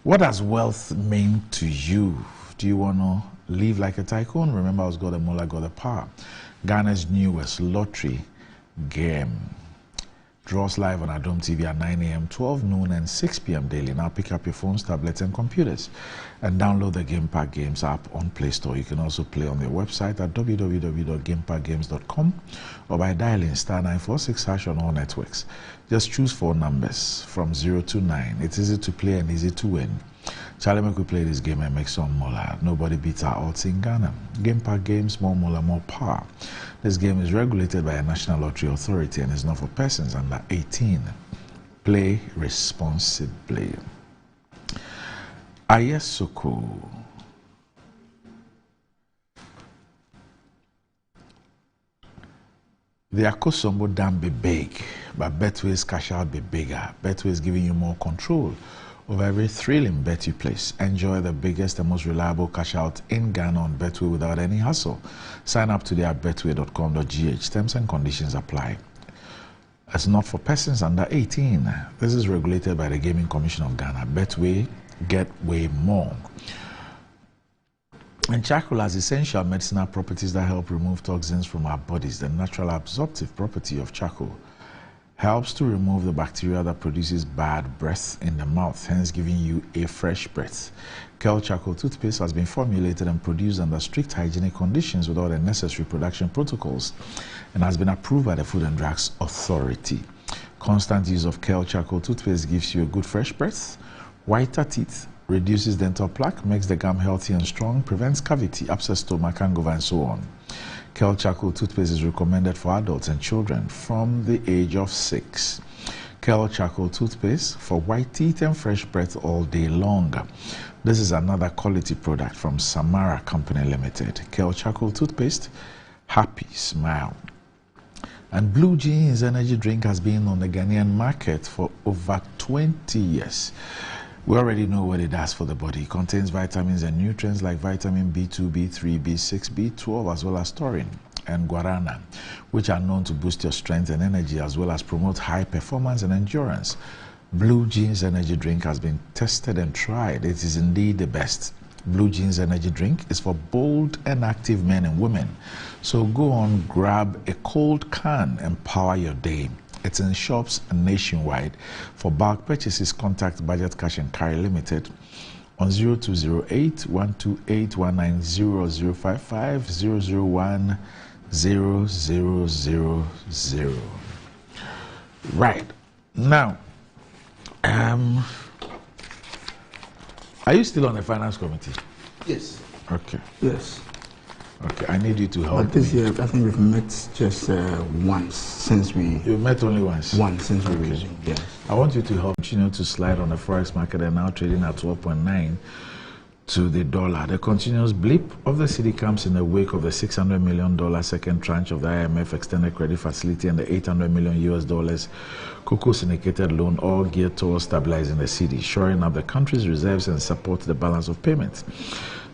Speaker 1: What does wealth mean to you? Do you want to live like a tycoon? Remember, I was God the Mullah, God the Power. Ghana's newest lottery game. Draws live on Adom TV at 9 a.m., 12 noon, and 6 p.m. daily. Now pick up your phones, tablets, and computers and download the Game Park Games app on Play Store. You can also play on their website at www.gameparkgames.com or by dialing *946# on all networks. Just choose 4 numbers from 0 to 9. It's easy to play and easy to win. Charlie, make we play this game and make some moolah. Nobody beats our odds in Ghana. Game Park Games, more moolah, more power. This game is regulated by a National Lottery Authority and is not for persons under 18. Play responsibly. Ayesoko. The Akosombo dam be big, but Betway's cash out be bigger. Betway is giving you more control over every thrilling bet you place. Enjoy the biggest and most reliable cash out in Ghana on Betway without any hassle. Sign up today at betway.com.gh. Terms and conditions apply. It's not for persons under 18. This is regulated by the Gaming Commission of Ghana. Betway, get way more. And charcoal has essential medicinal properties that help remove toxins from our bodies. The natural absorptive property of charcoal helps to remove the bacteria that produces bad breath in the mouth, hence giving you a fresh breath. Kel Charcoal toothpaste has been formulated and produced under strict hygienic conditions without the necessary production protocols and has been approved by the Food and Drugs Authority. Constant use of Kel Charcoal toothpaste gives you a good fresh breath, whiter teeth, reduces dental plaque, makes the gum healthy and strong, prevents cavity, upset stomach, hangover, and so on. Kel Charcoal toothpaste is recommended for adults and children from the age of 6. Kel Charcoal toothpaste for white teeth and fresh breath all day long. This is another quality product from Samara Company Limited. Kel Charcoal toothpaste, happy smile. And Blue Jeans energy drink has been on the Ghanaian market for over 20 years. We already know what it does for the body. It contains vitamins and nutrients like vitamin B2, B3, B6, B12, as well as taurine and guarana, which are known to boost your strength and energy as well as promote high performance and endurance. Blue Jeans energy drink has been tested and tried. It is indeed the best. Blue Jeans energy drink is for bold and active men and women. So go on, grab a cold can and power your day. It's in shops nationwide. For bulk purchases, contact Budget Cash and Carry Limited on 0208 128 190055 001 0000. Right. Now, are you still on the finance committee?
Speaker 8: Yes.
Speaker 1: Okay.
Speaker 8: Yes.
Speaker 1: Okay, I need you to help.
Speaker 8: But this year, I think we've met just once since we.
Speaker 1: You met only once.
Speaker 8: Once since we resumed. Yes.
Speaker 1: I want you to help Chino to slide on the forex market and now trading at 12.9. to the dollar. The continuous blip of the cedi comes in the wake of the $600 million second tranche of the IMF extended credit facility and the $800 million US cocoa syndicated loan, all geared towards stabilizing the cedi, shoring up the country's reserves and support the balance of payments.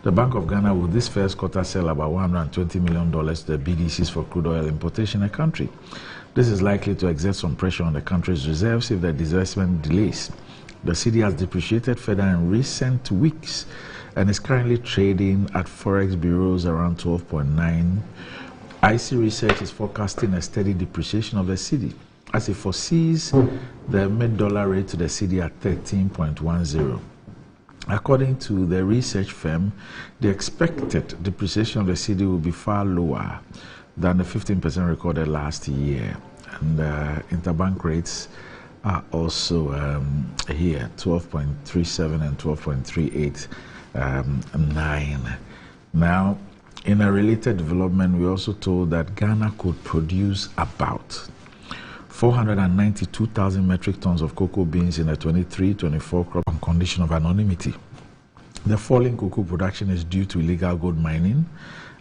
Speaker 1: The Bank of Ghana will this first quarter sell about $120 million to the BDCs for crude oil importation in the country. This is likely to exert some pressure on the country's reserves if the disbursement delays. The cedi has depreciated further in recent weeks and is currently trading at forex bureaus around 12.9. IC Research is forecasting a steady depreciation of the cedi as it foresees the mid-dollar rate to the cedi at 13.10. According to the research firm, the expected depreciation of the cedi will be far lower than the 15% recorded last year. And interbank rates are also here, 12.37 and 12.38. 9. Now, in a related development, we also told that Ghana could produce about 492,000 metric tons of cocoa beans in the 23-24 crop on condition of anonymity. The falling cocoa production is due to illegal gold mining,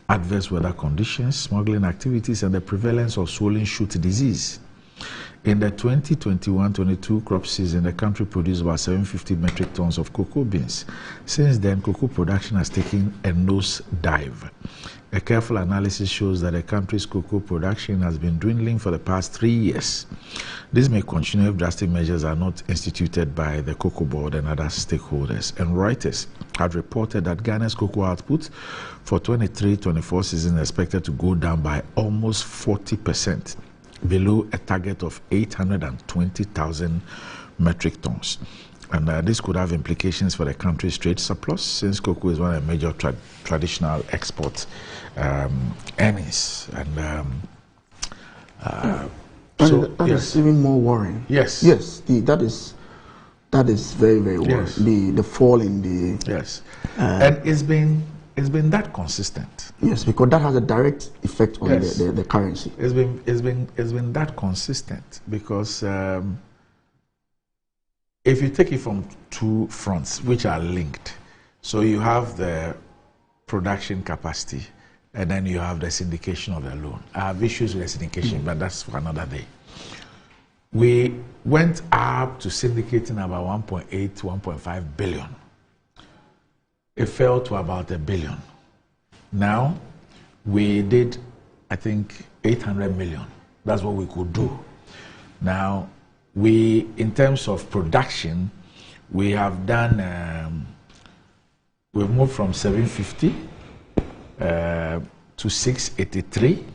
Speaker 1: adverse weather conditions, smuggling activities, and the prevalence of swollen shoot disease. In the 2021-22 crop season, the country produced about 750 metric tons of cocoa beans. Since then, cocoa production has taken a nose dive. A careful analysis shows that the country's cocoa production has been dwindling for the past 3 years. This may continue if drastic measures are not instituted by the Cocoa Board and other stakeholders. And Reuters had reported that Ghana's cocoa output for 23-24 season is expected to go down by almost 40%. Below a target of 820,000 metric tons. And this could have implications for the country's trade surplus, since cocoa is one of the major traditional export earnings. And
Speaker 8: so that is even more worrying.
Speaker 1: Yes.
Speaker 8: Yes, that is very, very worrying. Yes. The fall in the...
Speaker 1: Yes. And it's been that consistent.
Speaker 8: Yes, because that has a direct effect on the currency.
Speaker 1: It's been that consistent because if you take it from two fronts which are linked, so you have the production capacity and then you have the syndication of the loan. I have issues with the syndication, but that's for another day. We went up to syndicating about 1.8 to 1.5 billion. It fell to about $1 billion. Now, we did, I think, 800 million. That's what we could do. Now, in terms of production, we have done, we've moved from 750 to 683.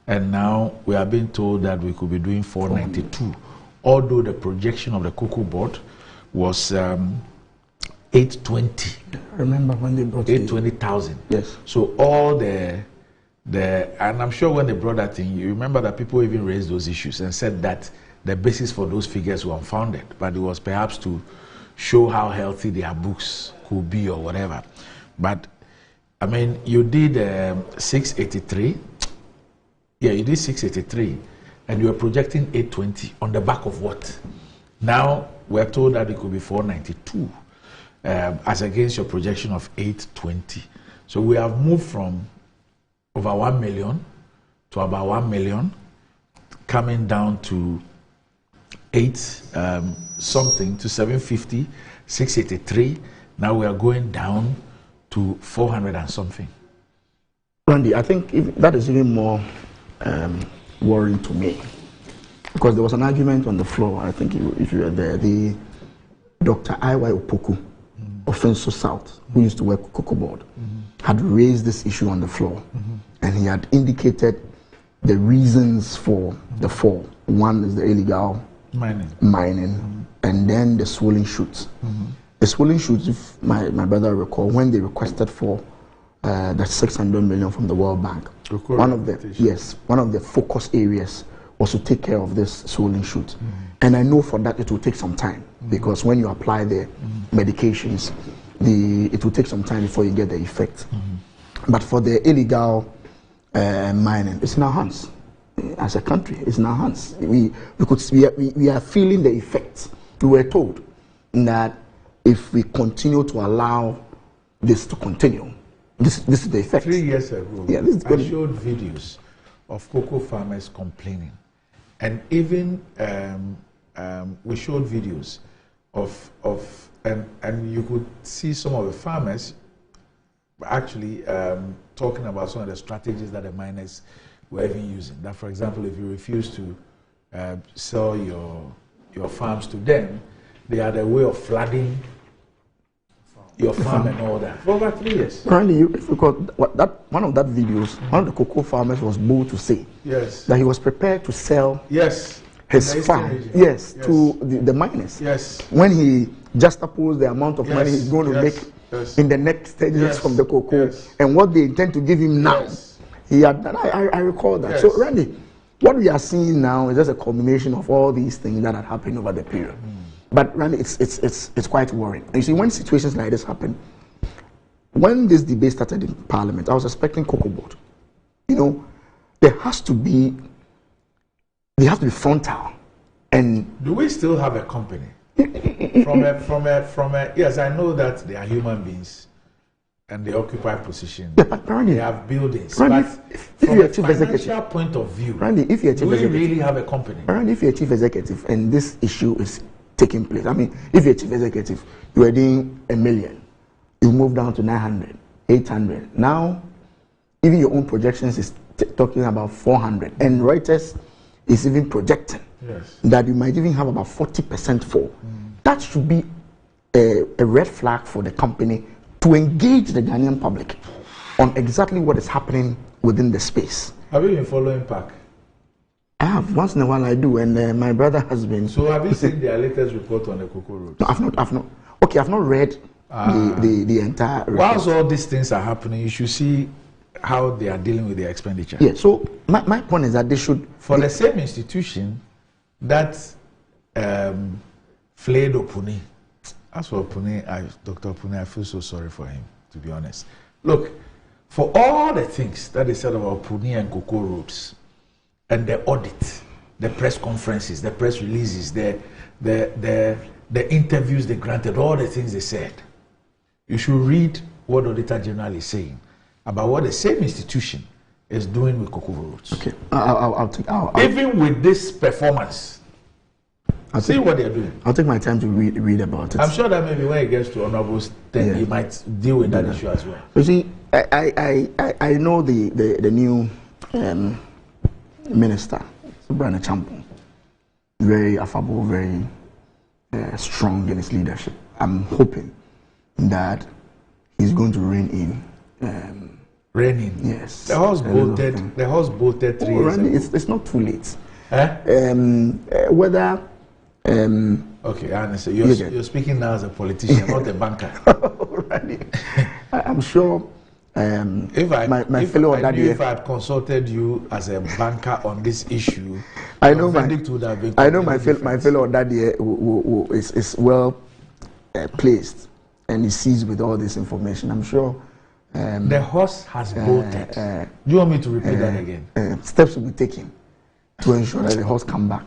Speaker 1: And now we are being told that we could be doing 492. Although the projection of the Cocoa Board was 820.
Speaker 8: I remember when they brought
Speaker 1: 820,000.
Speaker 8: Yes.
Speaker 1: So all the and I'm sure when they brought that thing, you remember that people even raised those issues and said that the basis for those figures were unfounded, but it was perhaps to show how healthy their books could be or whatever. But I mean, you did 683. Yeah, you did 683, and you were projecting 820 on the back of what? Now we're told that it could be 492. As against your projection of 820. So we have moved from over 1 million to about 1 million, coming down to 8 something to 750, 683. Now we are going down to 400 and something.
Speaker 8: Randy, I think that is even more worrying to me, because there was an argument on the floor. I think if you were there, the Dr. I.Y. Opoku of Fenso South, who used to work with Cocoa Board, had raised this issue on the floor, and he had indicated the reasons for the fall. One is the illegal mining, and then the swollen shoots. The swollen shoots, if my brother recall, when they requested for the 600 million from the World Bank, one of the focus areas was to take care of this swollen shoot. And I know for that it will take some time, because when you apply the medications, it will take some time before you get the effect. But for the illegal mining, it's in our hands. As a country, it's in our hands. We are feeling the effects. We were told that if we continue to allow this to continue. This is the effect.
Speaker 1: 3 years ago,
Speaker 8: yeah,
Speaker 1: I showed videos of cocoa farmers complaining, and even we showed videos and you could see some of the farmers actually talking about some of the strategies that the miners were even using. That, for example, if you refuse to sell your farms to them, they had a way of flooding your farm and all that for over 3 years.
Speaker 8: Apparently, if you got one of that videos, one of the cocoa farmers was bold to say that he was prepared to sell his farm to the miners. When he juxtaposed the amount of money he's going to make in the next 10 years from the cocoa and what they intend to give him now. He had done, I recall that. So Randy, what we are seeing now is just a combination of all these things that had happened over the period. But Randy, it's quite worrying. And you see, when situations like this happen, when this debate started in Parliament, I was expecting Cocoa Board. You know, they have to be frontal. And
Speaker 1: do we still have a company? Yes, I know that they are human beings and they occupy position.
Speaker 8: Yeah, but Randy,
Speaker 1: they have buildings.
Speaker 8: Randy,
Speaker 1: but
Speaker 8: if
Speaker 1: from
Speaker 8: you're
Speaker 1: a
Speaker 8: chief
Speaker 1: financial
Speaker 8: executive,
Speaker 1: point of view,
Speaker 8: Randy, if you're chief
Speaker 1: do we
Speaker 8: executive,
Speaker 1: really have a company?
Speaker 8: Randy, if you're chief executive and this issue is taking place, I mean, if you're chief executive, you are doing $1 million, you move down to 900, 800. Now, even your own projections is talking about 400, and Reuters is even projecting that you might even have about 40% fall. That should be a red flag for the company to engage the Ghanaian public on exactly what is happening within the space.
Speaker 1: Have you been following PAC?
Speaker 8: I have. Once in a while I do, and my brother has been.
Speaker 1: So have you seen their latest report on the cocoa roads?
Speaker 8: No, I've not. Okay, I've not read the entire report.
Speaker 1: Whilst all these things are happening, you should see how they are dealing with their expenditure.
Speaker 8: Yeah, so my point is that they should...
Speaker 1: For the same institution that flayed Opuni. As for Opuni, Dr. Opuni, I feel so sorry for him, to be honest. Look, for all the things that they said about Opuni and cocoa roads, and the audit, the press conferences, the press releases, the interviews they granted, all the things they said, you should read what the Auditor General is saying about what the same institution is doing with cocoa roads.
Speaker 8: Okay, I'll
Speaker 1: even with this performance, see what they're doing.
Speaker 8: I'll take my time to read about it.
Speaker 1: I'm sure that maybe when it gets to Honorable's, then he might deal with that issue as well.
Speaker 8: You see, I know the new minister, Brian Champon, very affable, very strong in his leadership. I'm hoping that he's going to rein in.
Speaker 1: Rein in?
Speaker 8: Yes.
Speaker 1: The horse bolted 3 years ago.
Speaker 8: It's not too late.
Speaker 1: Whether... okay, I understand. You're speaking now as a politician, not a banker.
Speaker 8: Randy, I'm sure...
Speaker 1: if I had consulted you as a banker on this issue,
Speaker 8: I know my fellow daddy is well placed and he sees with all this information. I'm sure
Speaker 1: the horse has bolted. Do you want me to repeat that again?
Speaker 8: Steps will be taken to ensure that the horse come back.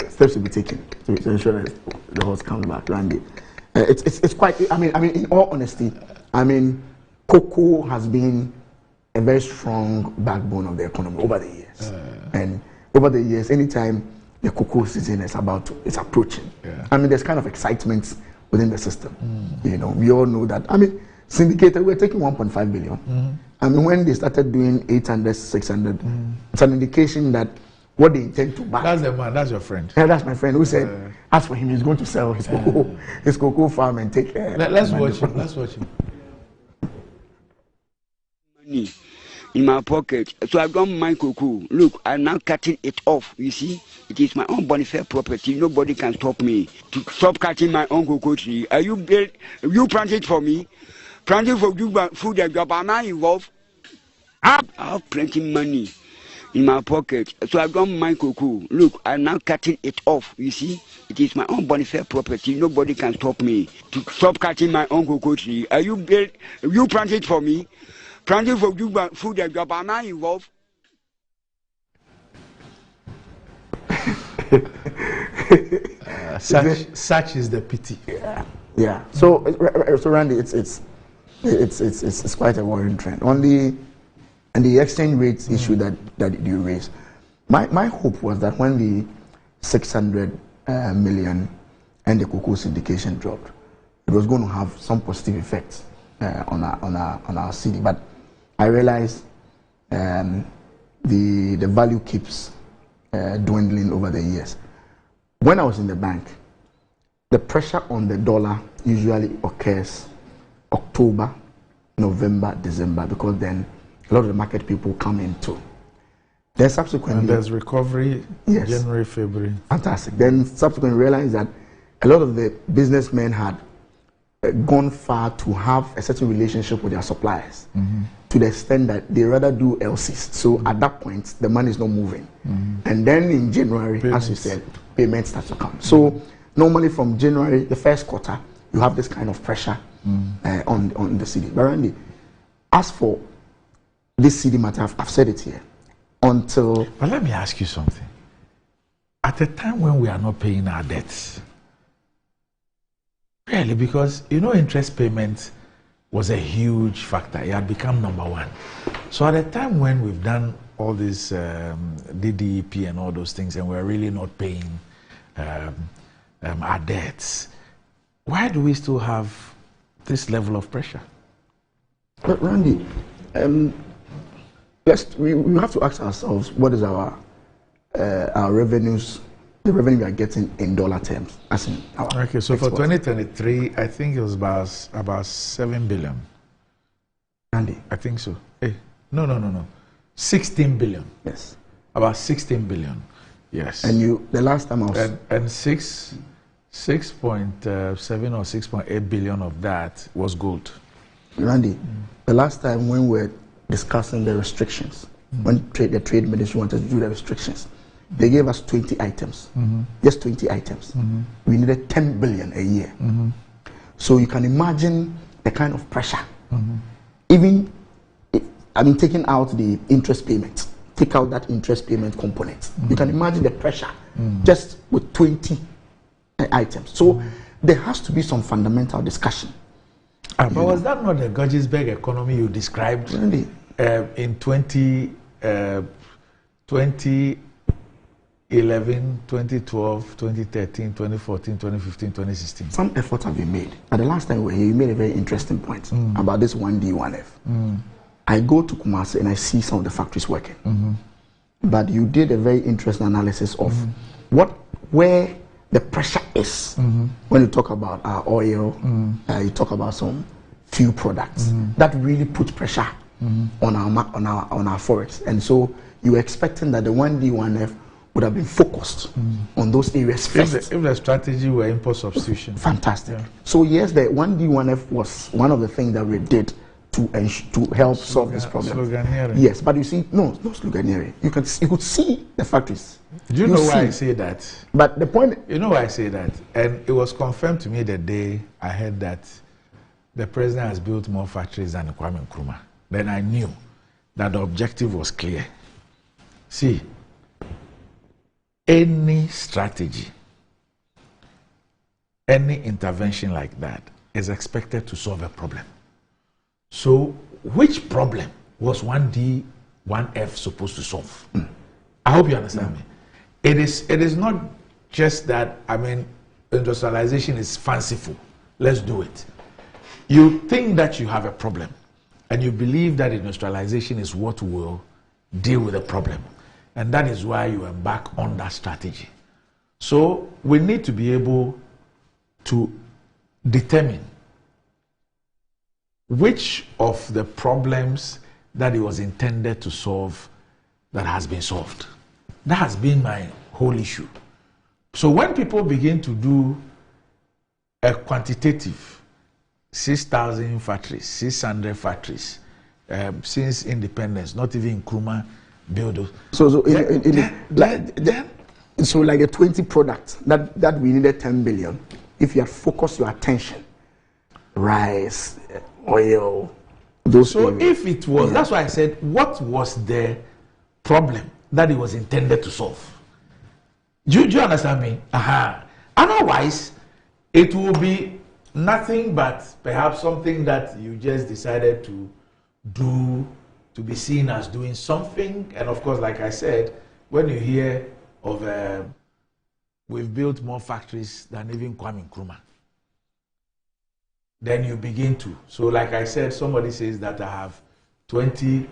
Speaker 8: Steps will be taken to ensure that the horse comes back. Randy, it's quite. I mean, in all honesty, cocoa has been a very strong backbone of the economy over the years. And over the years, anytime the cocoa season is approaching, there's kind of excitement within the system. You know, we all know that. Syndicated, we're taking 1.5 billion. When they started doing 800, 600, it's an indication that what they intend to buy.
Speaker 1: That's the man, that's your friend.
Speaker 8: Yeah, that's my friend who said, as for him, he's going to sell his cocoa farm and take care.
Speaker 1: Let's watch him.
Speaker 17: Money in my pocket, so I don't mind cocoa. Look, I'm now cutting it off. You see, it is my own bonafide property. Nobody can stop me to stop cutting my own cocoa tree. Are you plant it for me? Planting for food and job. Am I involved? I have plenty money in my pocket, so I don't mind cocoa. Look, I'm now cutting it off. You see, it is my own bonafide property. Nobody can stop me to stop cutting my own cocoa tree. Are you plant it for me? Planting for food and job. Am I involved?
Speaker 1: Such is the pity.
Speaker 8: Yeah. So Randy, it's quite a worrying trend. On the exchange rates issue that you raised, my hope was that when the 600 million and the cocoa syndication dropped, it was going to have some positive effects on our city. But I realized the value keeps dwindling over the years. When I was in the bank, the pressure on the dollar usually occurs October, November, December, because then a lot of the market people come in too. Then subsequently,
Speaker 1: and there's recovery,
Speaker 8: yes,
Speaker 1: January, February.
Speaker 8: Fantastic. Then subsequently realized that a lot of the businessmen had gone far to have a certain relationship with their suppliers, to the extent that they rather do LCs. So at that point, the money is not moving. And then in January, as you said, payments start to come. So normally from January, the first quarter, you have this kind of pressure on the city. But Randy, as for this city matter, I've said it here. But
Speaker 1: let me ask you something. At the time when we are not paying our debts, really, because interest payments was a huge factor. It had become number one. So at the time when we've done all this DDEP and all those things, and we're really not paying our debts, why do we still have this level of pressure?
Speaker 8: But Randy, we have to ask ourselves, what is our revenues, the revenue we are getting in dollar terms, as in our
Speaker 1: okay, so
Speaker 8: exports.
Speaker 1: for 2023, I think it was about 7 billion.
Speaker 8: Randy,
Speaker 1: I think so. No. 16 billion.
Speaker 8: Yes.
Speaker 1: About 16 billion. Yes.
Speaker 8: And the last time I was...
Speaker 1: And 6.7 or 6.8 billion of that was gold.
Speaker 8: Randy, the last time when we were discussing the restrictions, when the trade ministry wanted to do the restrictions, they gave us 20 items, just 20 items. We needed 10 billion a year. So you can imagine the kind of pressure. Even, taking out the interest payment, take out that interest payment component. You can imagine the pressure just with 20 items. So there has to be some fundamental discussion.
Speaker 1: But was that not the Georgesburg economy you described
Speaker 8: Really?
Speaker 1: In 2011, 2012, 2013, 2014, 2015, 2016?
Speaker 8: Some efforts have been made. But the last time we were here, you made a very interesting point about this 1D, 1F. I go to Kumasi and I see some of the factories working. But you did a very interesting analysis of where the pressure is when you talk about our oil, you talk about some few products that really put pressure on our forex. And so you were expecting that the 1D, 1F would have been focused on those areas first.
Speaker 1: If the strategy were import substitution.
Speaker 8: Fantastic. Yeah. So yes, the 1D, 1F was one of the things that we did to help solve this problem.
Speaker 1: Sloganeering.
Speaker 8: Yes, but you see, no sloganeering. You could see the factories.
Speaker 1: Do you know why I say that?
Speaker 8: But the point...
Speaker 1: You know why I say that? And it was confirmed to me the day I heard that the president has built more factories than Kwame Nkrumah. Then I knew that the objective was clear. See, any strategy, any intervention like that is expected to solve a problem. So, which problem was 1D, 1F supposed to solve? I hope you understand me. It is not just that, industrialization is fanciful. Let's do it. You think that you have a problem, and you believe that industrialization is what will deal with the problem. And that is why you embark on that strategy. So, we need to be able to determine which of the problems that it was intended to solve that has been solved. That has been my whole issue. So when people begin to do a quantitative 6,000 factories, 600 factories, since independence, not even Nkrumah built those.
Speaker 8: So like the 20 products that we needed 10 billion, if you had focused your attention, rice, oil, those areas.
Speaker 1: If it was, that's why I said, what was the problem that it was intended to solve? Do you understand me? Otherwise, it will be Nothing but perhaps something that you just decided to do to be seen as doing something. And of course, like I said, when you hear of we've built more factories than even Kwame Nkrumah, then you begin to. So like I said, somebody says that I have 20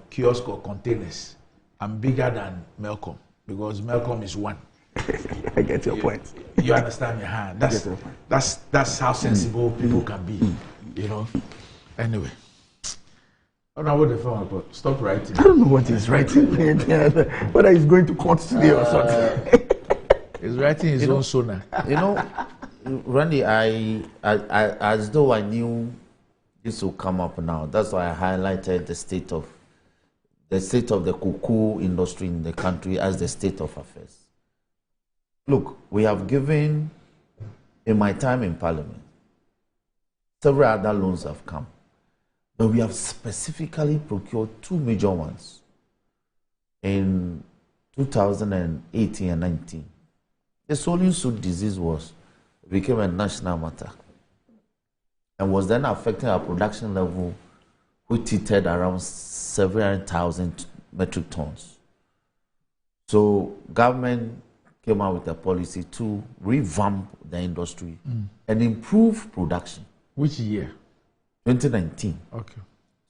Speaker 1: kiosk or containers. I'm bigger than Malcolm because Malcolm is one.
Speaker 8: I get your point.
Speaker 1: You understand me? Huh? That's how sensible people can be, you know. Anyway. I don't know what the phone about. Stop writing.
Speaker 8: I don't know what he's writing. Whether he's going to court today or something.
Speaker 1: He's writing his own sonar.
Speaker 3: You know, Randy, I as though I knew this would come up now. That's why I highlighted the state of the cocoa industry in the country as the state of affairs. Look, we have given, in my time in Parliament, several other loans have come, but we have specifically procured two major ones in 2018 and 19. The swollen soot disease became a national matter and was then affecting our production level, which hit around 700,000 metric tons. So government came out with a policy to revamp the industry and improve production.
Speaker 1: Which year?
Speaker 3: 2019.
Speaker 1: Okay.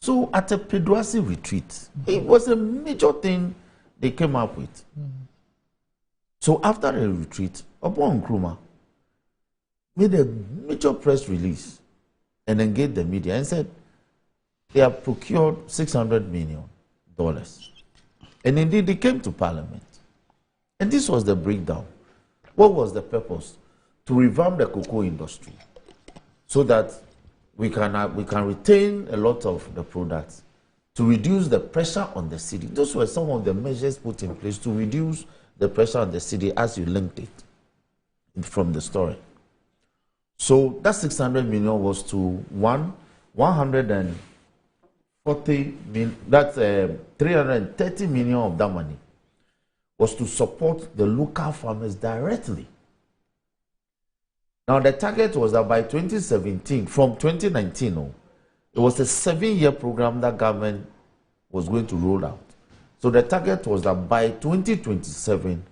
Speaker 3: So at a persuasive retreat, it was a major thing they came up with. So after the retreat, Jospong Nkrumah made a major press release and engaged the media and said they have procured $600 million. And indeed, they came to Parliament. And this was the breakdown. What was the purpose? To revamp the cocoa industry so that we can retain a lot of the products, to reduce the pressure on the city. Those were some of the measures put in place to reduce the pressure on the city as you linked it from the story. So that 600 million was to 140 million, that's 330 million of that money was to support the local farmers directly. Now the target was that by 2017, from 2019, it was a 7-year program that government was going to roll out. So the target was that by 2027,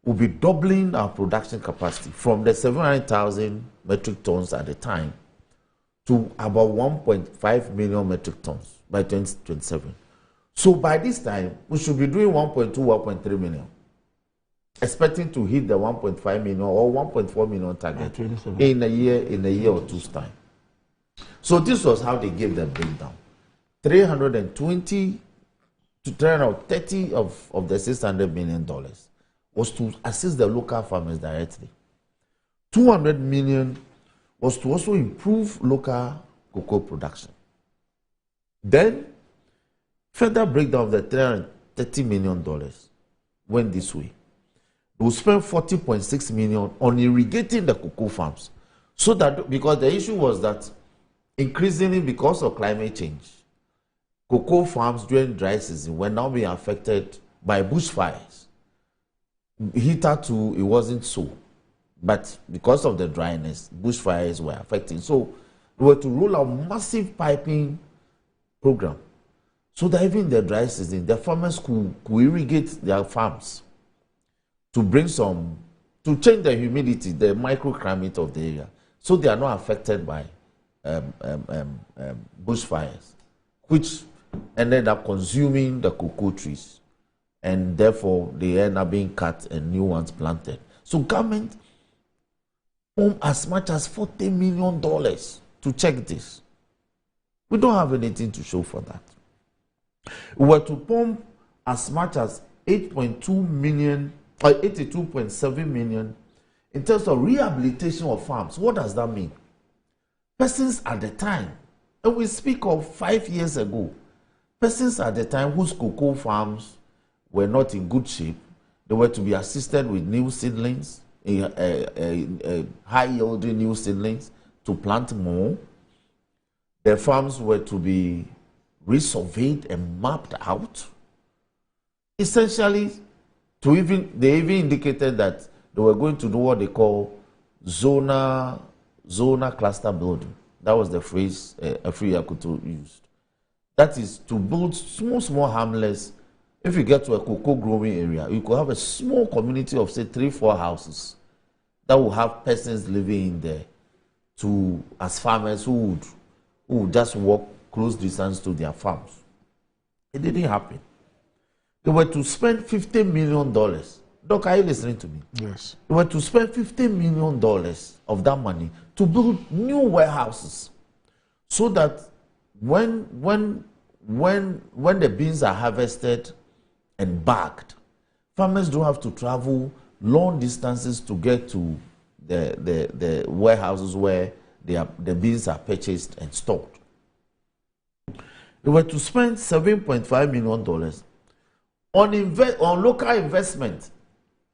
Speaker 3: we'll be doubling our production capacity from the 700,000 metric tons at the time to about 1.5 million metric tons by 2027. So by this time, we should be doing 1.2, 1.3 million, expecting to hit the 1.5 million or 1.4 million target in a year or two's time. So this was how they gave the breakdown. 320 to 330 of the $600 million was to assist the local farmers directly. 200 million was to also improve local cocoa production. Then, further breakdown of the $330 million went this way. They will spend 40.6 million on irrigating the cocoa farms. So that, because the issue was that increasingly because of climate change, cocoa farms during dry season were now being affected by bushfires. Hitherto, it wasn't so. But because of the dryness, bushfires were affecting. So we were to roll out massive piping program so that even in the dry season, the farmers could irrigate their farms to bring to change the humidity, the microclimate of the area, so they are not affected by bushfires, which ended up consuming the cocoa trees, and therefore they end up being cut and new ones planted. So government pumped as much as $40 million to check this. We don't have anything to show for that. We were to pump as much as 8.2 million or 82.7 million in terms of rehabilitation of farms. What does that mean? Persons at the time, and we speak of 5 years ago, persons at the time whose cocoa farms were not in good shape, they were to be assisted with new seedlings, high-yielding new seedlings to plant more. Their farms were to be resurveyed and mapped out. Essentially, they even indicated that they were going to do what they call zonal zonal cluster building. That was the phrase Afri Yakuto used. That is to build small hamlets. If you get to a cocoa growing area, you could have a small community of say 3-4 houses that will have persons living in there as farmers who would just walk close distance to their farms. It didn't happen. They were to spend $50 million. Doc, are you listening to me?
Speaker 1: Yes.
Speaker 3: They were to spend $50 million of that money to build new warehouses, so that when the beans are harvested and bagged, farmers don't have to travel long distances to get to the warehouses where the beans are purchased and stored. They were to spend $7.5 million on local investment.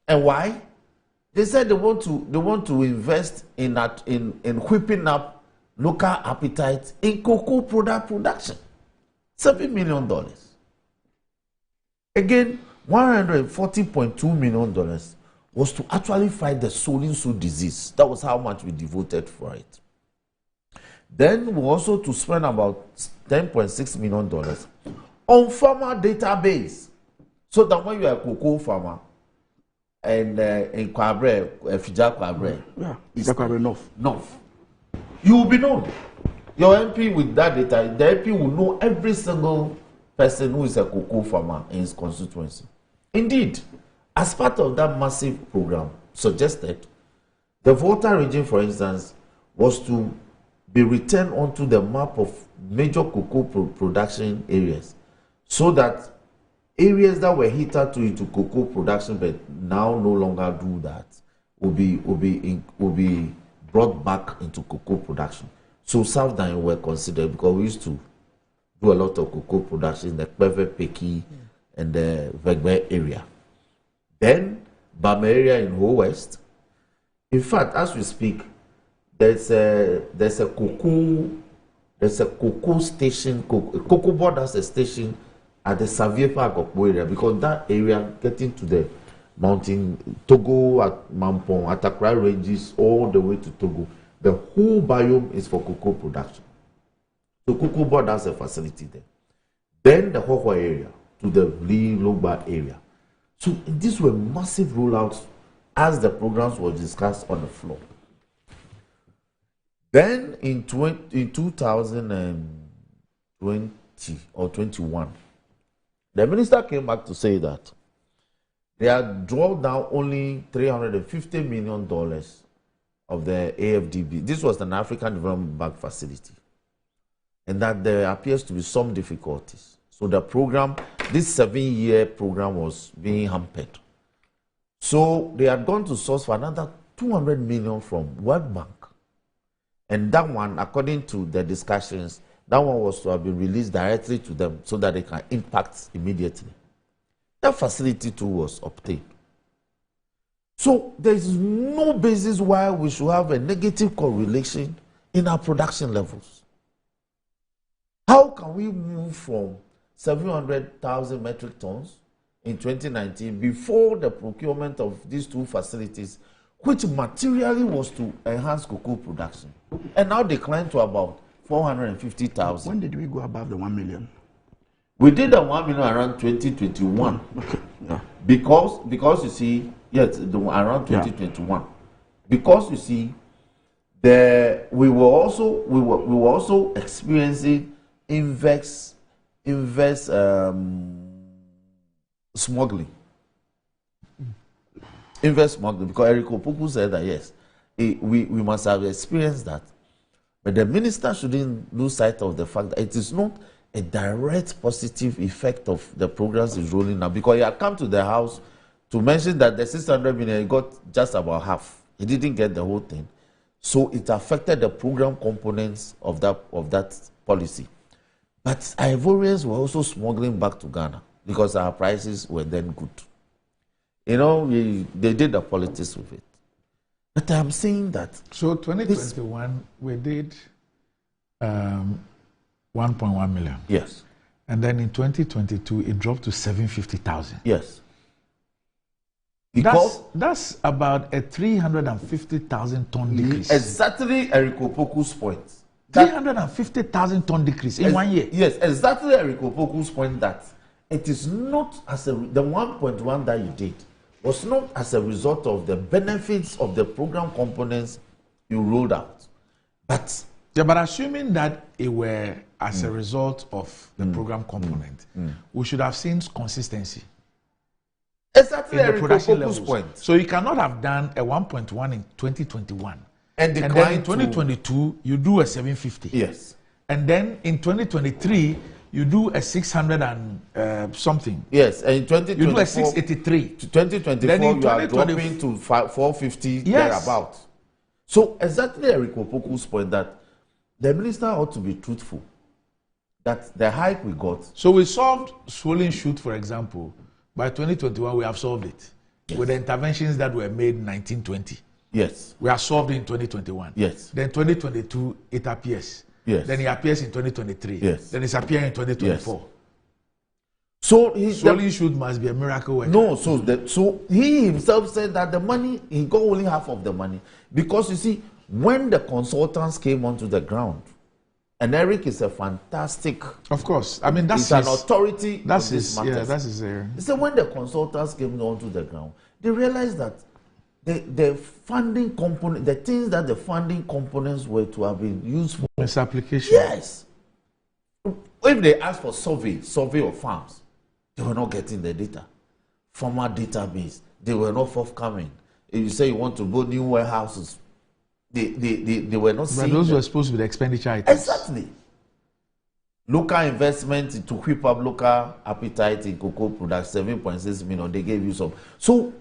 Speaker 3: And why? They said they want to invest in whipping up local appetite in cocoa production. $7 million. Again, $140.2 million was to actually fight the Solinsu disease. That was how much we devoted for it. Then we also to spend about $10.6 million on farmer database, so that when you are a cocoa farmer and in Kwabre, Fija Kwabre, North, you will be known. Your MP with that data, the MP will know every single person who is a cocoa farmer in his constituency. Indeed, as part of that massive program suggested, the Volta region, for instance, was to be returned onto the map of major cocoa production areas, so that areas that were heated into cocoa production but now no longer do that will be brought back into cocoa production. So South Dine were considered, because we used to do a lot of cocoa production in the Kweve Peki and the Vegbe area. Then Bama area in Ho West. In fact, as we speak, there's a cocoa station, cocoa board as a station at the Xavier Park of area, because that area getting to the mountain, Togo, at Mampong, Atakra ranges all the way to Togo. The whole biome is for cocoa production. So cocoa board has a facility there. Then the Hoho area to the Lee Logba area. So these were massive rollouts as the programs were discussed on the floor. Then in 2020 or 21, the minister came back to say that they had drawn down only $350 million of the AFDB. This was an African Development Bank facility. And that there appears to be some difficulties. So the program, this 7-year program, was being hampered. So they had gone to source for another $200 million from World Bank. And that one, according to the discussions, that one was to have been released directly to them so that they can impact immediately. That facility too was obtained. So there is no basis why we should have a negative correlation in our production levels. How can we move from 700,000 metric tons in 2019 before the procurement of these two facilities, which materially was to enhance cocoa production, and now declined to about 450,000?
Speaker 8: When did we go above the 1 million?
Speaker 3: We did the 1 million around 2021.
Speaker 8: Okay. Yeah.
Speaker 3: Because you see, yes, around 2021. Yeah. Because you see, we were also experiencing inverse smuggling. Inverse smuggling, because Eric Opoku said that yes, we must have experienced that. But the minister shouldn't lose sight of the fact that it is not a direct positive effect of the programs is rolling now, because he had come to the house to mention that the 600 million, he got just about half. He didn't get the whole thing. So it affected the program components of that policy. But Ivorians were also smuggling back to Ghana because our prices were then good. You know, they did the politics with it. But I'm saying that...
Speaker 1: So 2021, we did 1.1 million.
Speaker 3: Yes.
Speaker 1: And then in 2022, it dropped to 750,000.
Speaker 3: Yes. Because
Speaker 1: that's about a 350,000 ton decrease.
Speaker 3: Exactly Eric Opoku's point.
Speaker 1: 350,000 ton decrease in 1 year.
Speaker 3: Yes, exactly Eric Opoku's point that it is not as the 1.1 that you did was not as a result of the benefits of the program components you rolled out. But
Speaker 1: assuming that it were as a result of the program component, we should have seen consistency.
Speaker 3: Exactly
Speaker 1: in the production
Speaker 3: Opoku's
Speaker 1: levels.
Speaker 3: point.
Speaker 1: So you cannot have done a 1.1 in 2021.
Speaker 3: And
Speaker 1: then in 2022, you do a 750.
Speaker 3: Yes.
Speaker 1: And then in 2023, you do a 600 and something.
Speaker 3: Yes, and in 2024,
Speaker 1: you do a 683.
Speaker 3: To 2024,
Speaker 1: then in
Speaker 3: you are dropping to 450 thereabout. So exactly Eric Opoku's point that the minister ought to be truthful. That the hike we got.
Speaker 1: So we solved swollen shoot, for example. By 2021, we have solved it. Yes. With the interventions that were made in 1920.
Speaker 3: Yes.
Speaker 1: We are solved in 2021.
Speaker 3: Yes.
Speaker 1: Then 2022, it appears.
Speaker 3: Yes.
Speaker 1: Then it appears in 2023.
Speaker 3: Yes.
Speaker 1: Then it's appearing in 2024.
Speaker 3: Yes. So
Speaker 1: swollen shoot must be a miracle worker.
Speaker 3: No, so he himself said that the money, he got only half of the money. Because you see, when the consultants came onto the ground, and Eric is a fantastic.
Speaker 1: Of course, I mean that's
Speaker 3: an authority.
Speaker 1: That's his. Yeah, that's his area.
Speaker 3: So when the consultants came onto the ground, they realized that the funding component, the things that the funding components were to have been used for.
Speaker 1: Misapplication.
Speaker 3: Yes. If they asked for survey of farms, they were not getting the data. Farmer database, they were not forthcoming. If you say you want to build new warehouses, they were not seeing.
Speaker 1: But those were supposed to be the expenditure items.
Speaker 3: Exactly. Local investment to whip up local appetite in cocoa products, 7.6 million. They gave you some. So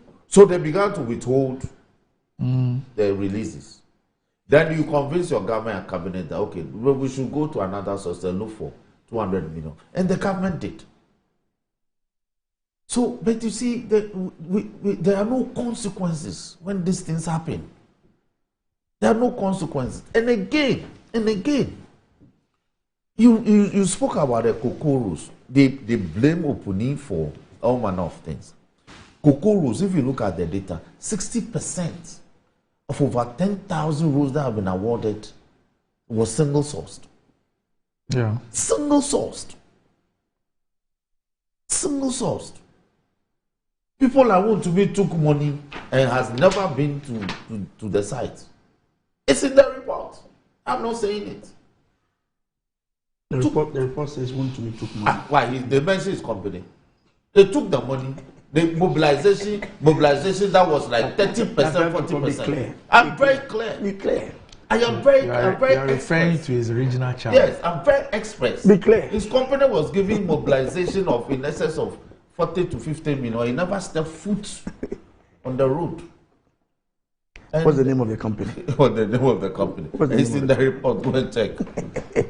Speaker 3: they began to withhold the releases. Then you convince your government and cabinet that okay, we should go to another source and look for 200 million, and the government did. So, but you see, there are no consequences when these things happen. There are no consequences. And again, you spoke about the cocoa rules. They blame Opuni for all manner of things. Cocoa rules, if you look at the data, 60% of over 10,000 rules that have been awarded was single-sourced.
Speaker 1: Yeah.
Speaker 3: Single-sourced. Single-sourced. People that want to be took money and has never been to the site. It's in the report. I'm not saying it.
Speaker 8: The report says want to be took money.
Speaker 3: Why? They mentioned his company. They took the money. The mobilization that was like 30%, 40%. I'm very clear.
Speaker 8: Be clear.
Speaker 3: I am very,
Speaker 1: you are referring to his original charge.
Speaker 3: Yes, I'm very express.
Speaker 8: Be clear.
Speaker 3: His company was giving mobilization of in excess of 40 to 50 million. He never stepped foot on the road. And
Speaker 8: what's the name of the company?
Speaker 3: What's the name of the company? It's in the report. Go and check.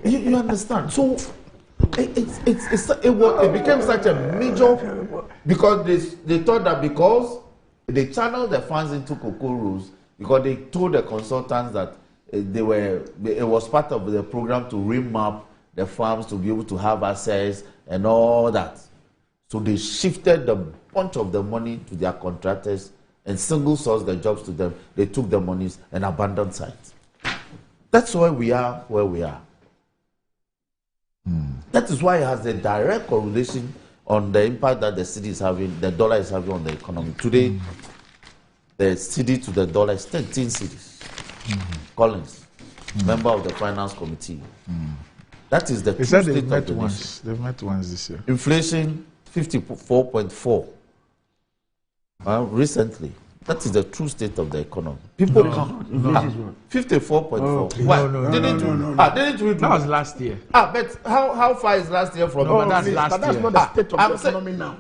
Speaker 3: you understand? So it became such a major because they thought that because they channeled the funds into cocoa rules because they told the consultants that it was part of the program to remap the farms to be able to have access and all that. So they shifted the bunch of the money to their contractors and single sourced the jobs to them. They took the monies and abandoned sites. That's why we are where we are. That is why it has a direct correlation on the impact that the city is having, the dollar is having on the economy. Today, the city to the dollar is 13 cities. Collins, member of the finance committee. That is the true state of the nation.
Speaker 1: They've met once this year.
Speaker 3: Inflation 54.4 recently. That is the true state of the economy. People come 54.4. Why? Didn't we do
Speaker 1: that was last year.
Speaker 3: But how far is last year from?
Speaker 1: No, that's last year.
Speaker 8: That's not the state of the economy now.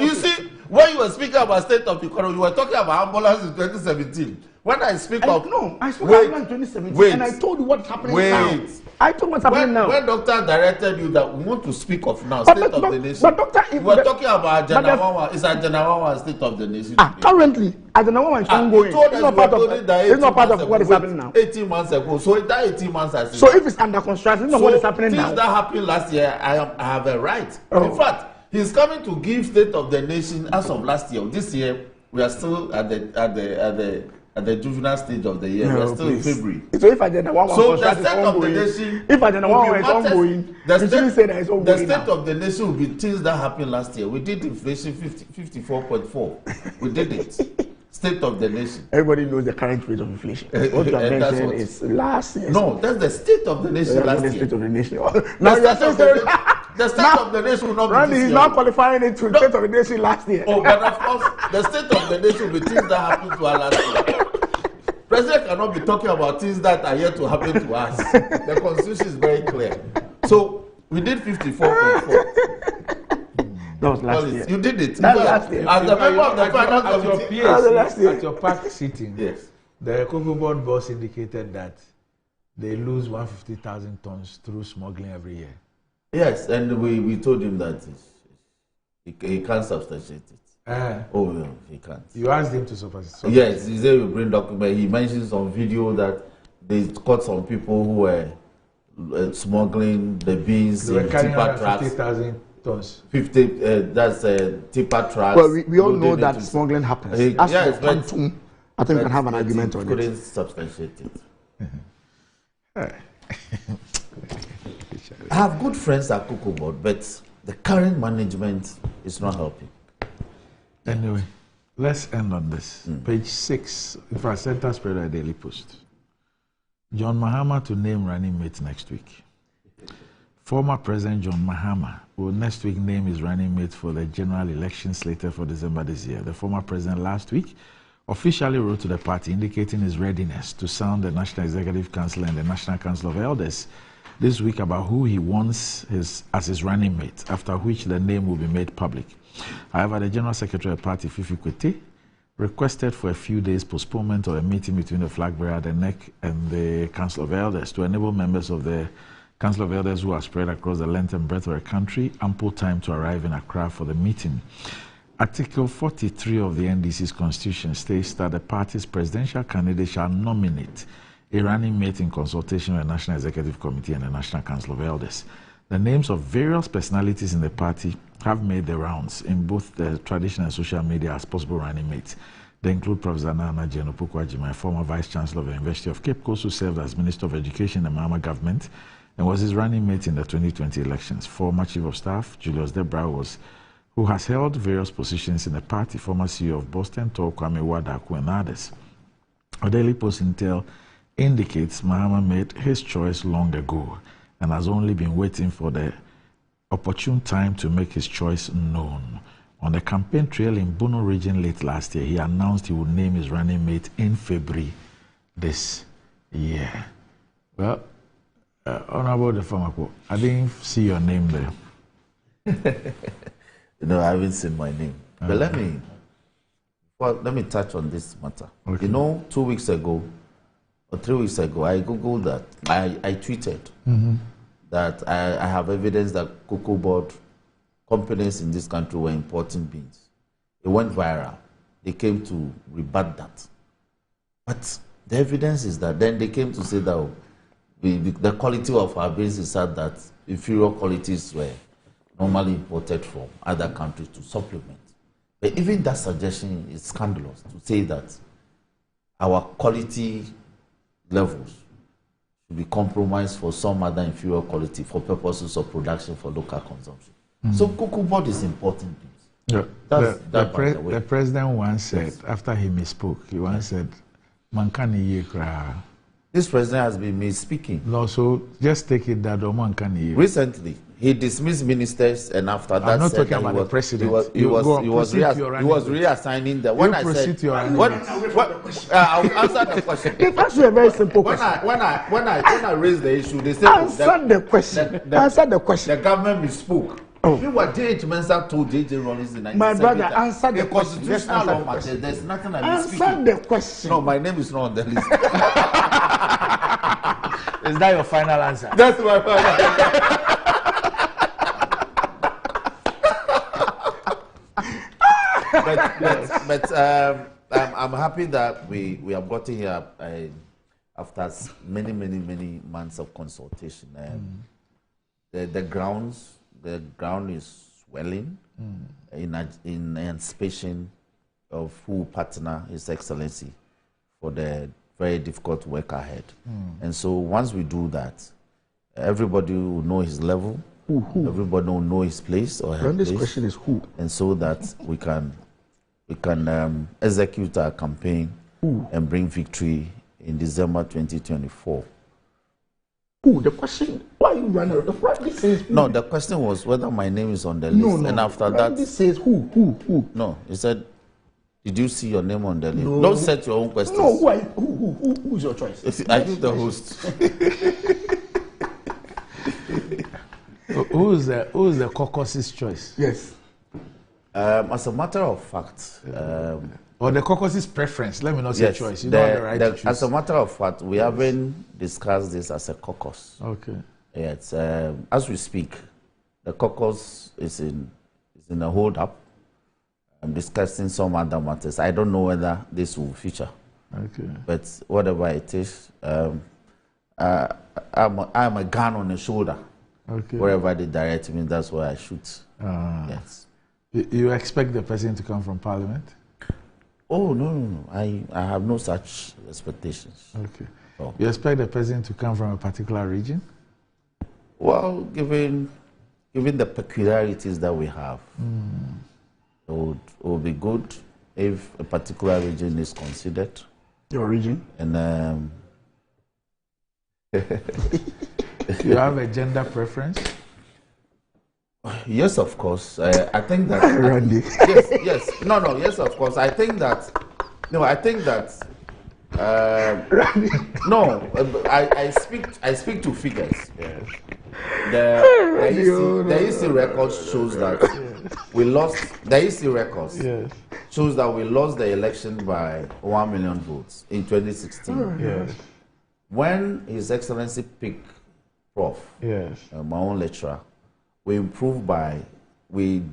Speaker 3: You see, when you were speaking about state of the economy, you were talking about ambulance in 2017. When I speak of
Speaker 8: I spoke about 2017, and I told you what's happening now. I told what's happening now.
Speaker 3: When doctor directed you that we want to speak of now, state of the nation. But doctor, we were talking about Ajanawawa. Is Ajanawawa state of the nation?
Speaker 8: Currently, Ajanawawa is ongoing. It's not part of what is happening now.
Speaker 3: 18 months ago. So that 18 months has.
Speaker 8: So if it's under construction, it's not what is happening now.
Speaker 3: Things that happened last year, I have a right. In fact, he's coming to give state of the nation as of last year. This year, We are still at the juvenile stage of the year.
Speaker 8: No,
Speaker 3: we are still
Speaker 8: please.
Speaker 3: in February.
Speaker 8: So if agenda 1
Speaker 3: So the
Speaker 8: contract
Speaker 3: state
Speaker 8: is
Speaker 3: of the
Speaker 8: ongoing,
Speaker 3: nation.
Speaker 8: if agenda 1 is ongoing, you shouldn't say that it's ongoing.
Speaker 3: The state
Speaker 8: now.
Speaker 3: of the nation will be things that happened last year. We did inflation 54.4. We did it. State of the nation.
Speaker 8: Everybody knows the current rate of inflation. What you have mentioned is last year.
Speaker 3: No, that's the state of the nation last year.
Speaker 8: The state of the nation. Now you are saying
Speaker 3: the state of the nation will not be
Speaker 8: Randy,
Speaker 3: this
Speaker 8: he's
Speaker 3: year.
Speaker 8: not qualifying it to the state of the nation last year.
Speaker 3: Oh, but of course, the state of the nation will be things that happened to us last year. President cannot be talking about things that are yet to happen to us. The constitution is very clear. So we did 54.4.
Speaker 8: That was last year.
Speaker 3: You did it.
Speaker 8: That was last year.
Speaker 3: As the member of the finance committee.
Speaker 18: At your PAC sitting,
Speaker 3: yes,
Speaker 18: the cocoa board boss indicated that they lose 150,000 tons through smuggling every year.
Speaker 3: Yes, and we told him that he can't substantiate it. Oh, no, he can't.
Speaker 18: You asked him to substantiate.
Speaker 3: Yes, he said we bring document. He mentioned some video that they caught some people who were smuggling the beans
Speaker 18: They were
Speaker 3: in
Speaker 18: carrying
Speaker 3: tipper trucks.
Speaker 18: 50,000 tons.
Speaker 3: 50. That's tipper trucks.
Speaker 8: Well, we all know that smuggling happens. As
Speaker 3: yes,
Speaker 8: for quantum, I think we can have an argument on it.
Speaker 3: Couldn't substantiate it. I have good friends at Cocoa Board, but the current management is not helping.
Speaker 18: Anyway, let's end on this. Page 6, in fact, center spread a Daily Post. John Mahama to name running mate next week. Former President John Mahama will next week name his running mate for the general election slated for December this year. The former president last week officially wrote to the party indicating his readiness to sound the National Executive Council and the National Council of Elders this week about who he wants as his running mate, after which the name will be made public. However, the General Secretary of the party, Fifi Kwete, requested for a few days postponement of a meeting between the flag bearer, the NEC, and the Council of Elders to enable members of the Council of Elders who are spread across the length and breadth of the country ample time to arrive in Accra for the meeting. Article 43 of the NDC's constitution states that the party's presidential candidate shall nominate a running mate in consultation with the National Executive Committee and the National Council of Elders. The names of various personalities in the party have made the rounds in both the traditional and social media as possible running mates. They include Professor Nana Jenopukwajima, former Vice Chancellor of the University of Cape Coast, who served as Minister of Education in the Mahama government and was his running mate in the 2020 elections. Former Chief of Staff Julius Debra who has held various positions in the party, former CEO of Boston, Tor Kwame Wadaku, and others. A Daily Post intel indicates Mahama made his choice long ago and has only been waiting for the opportune time to make his choice known. On the campaign trail in Bono region late last year, he announced he would name his running mate in February this year. Well, Honorable Defamaco, I didn't see your name there.
Speaker 3: No, I haven't seen my name. But let me touch on this matter.
Speaker 18: Okay.
Speaker 3: You know, 2 weeks ago or 3 weeks ago, I googled that. I tweeted that I have evidence that cocoa board companies in this country were importing beans. It went viral. They came to rebut that. But the evidence is that then they came to say that the quality of our beans is such that inferior qualities were normally imported from other countries to supplement. But even that suggestion is scandalous to say that our quality levels should be compromised for some other inferior quality for purposes of production for local consumption. So cocoa board is importing beans.
Speaker 18: The president once said, after he misspoke, he once said, Mankani Yekra.
Speaker 3: This president has been misspeaking.
Speaker 18: No, so just take it that Mankani.
Speaker 3: Recently, he dismissed ministers, and after that,
Speaker 18: I'm not talking about the president.
Speaker 3: He was reassigning them. When I said, I'll answer the question.
Speaker 8: It's actually a very simple question.
Speaker 3: When I raised the issue, they said
Speaker 8: answer the question. Answer the question.
Speaker 3: The government misspoke. You were J.H. Mensah told J.J. Rollins in 1970.
Speaker 8: My brother, answer the question.
Speaker 3: Constitutional law matter. There's nothing I'm
Speaker 8: answer
Speaker 3: speaking.
Speaker 8: the question.
Speaker 3: No, my name is not on the list.
Speaker 18: Is that your final answer?
Speaker 3: That's my final answer. but I'm happy that we have gotten here after many months of consultation. The ground is swelling in anticipation of who partner His Excellency for the very difficult work ahead. And so once we do that, everybody will know his level.
Speaker 8: Who?
Speaker 3: Everybody will know his place or her
Speaker 8: This
Speaker 3: place.
Speaker 8: question is who?
Speaker 3: And so that we can execute our campaign and bring victory in December 2024.
Speaker 8: Who? The question, why you run out? The Randy says who?
Speaker 3: No, the question was whether my name is on the list.
Speaker 8: No,
Speaker 3: and after
Speaker 8: Randy
Speaker 3: that,
Speaker 8: says who?
Speaker 3: No, he said, did you see your name on the list?
Speaker 8: No.
Speaker 3: Don't set your own questions.
Speaker 8: No, who's your choice?
Speaker 3: I think the host.
Speaker 18: Who's the caucus's choice?
Speaker 8: Yes.
Speaker 3: As a matter of fact,
Speaker 18: or the caucus's preference. Let me not say
Speaker 3: yes,
Speaker 18: choice. You don't have the right to choose.
Speaker 3: As a matter of fact, we haven't discussed this as a caucus.
Speaker 18: Okay.
Speaker 3: Yes. As we speak, the caucus is in a hold up. I'm discussing some other matters. I don't know whether this will feature.
Speaker 18: Okay.
Speaker 3: But whatever it is, I'm a gun on the shoulder.
Speaker 18: Okay.
Speaker 3: Wherever they direct me, that's where I shoot. Yes.
Speaker 18: You expect the person to come from Parliament?
Speaker 3: Oh, no. I have no such expectations.
Speaker 18: Okay.
Speaker 3: Oh.
Speaker 18: You expect the president to come from a particular region?
Speaker 3: Well, given the peculiarities that we have, it would be good if a particular region is considered.
Speaker 8: Your region?
Speaker 3: And
Speaker 18: you have a gender preference?
Speaker 3: Yes, of course. I think that.
Speaker 8: Randy.
Speaker 3: Yes. No. Yes, of course. I think that.
Speaker 8: Randy.
Speaker 3: No, I speak to figures. Yes. The EC records shows that we lost. The EC records shows that we lost the election by 1 million votes in 2016.
Speaker 18: Yes.
Speaker 3: When His Excellency picked Prof.
Speaker 18: Yes.
Speaker 3: My own lecturer, we improved by we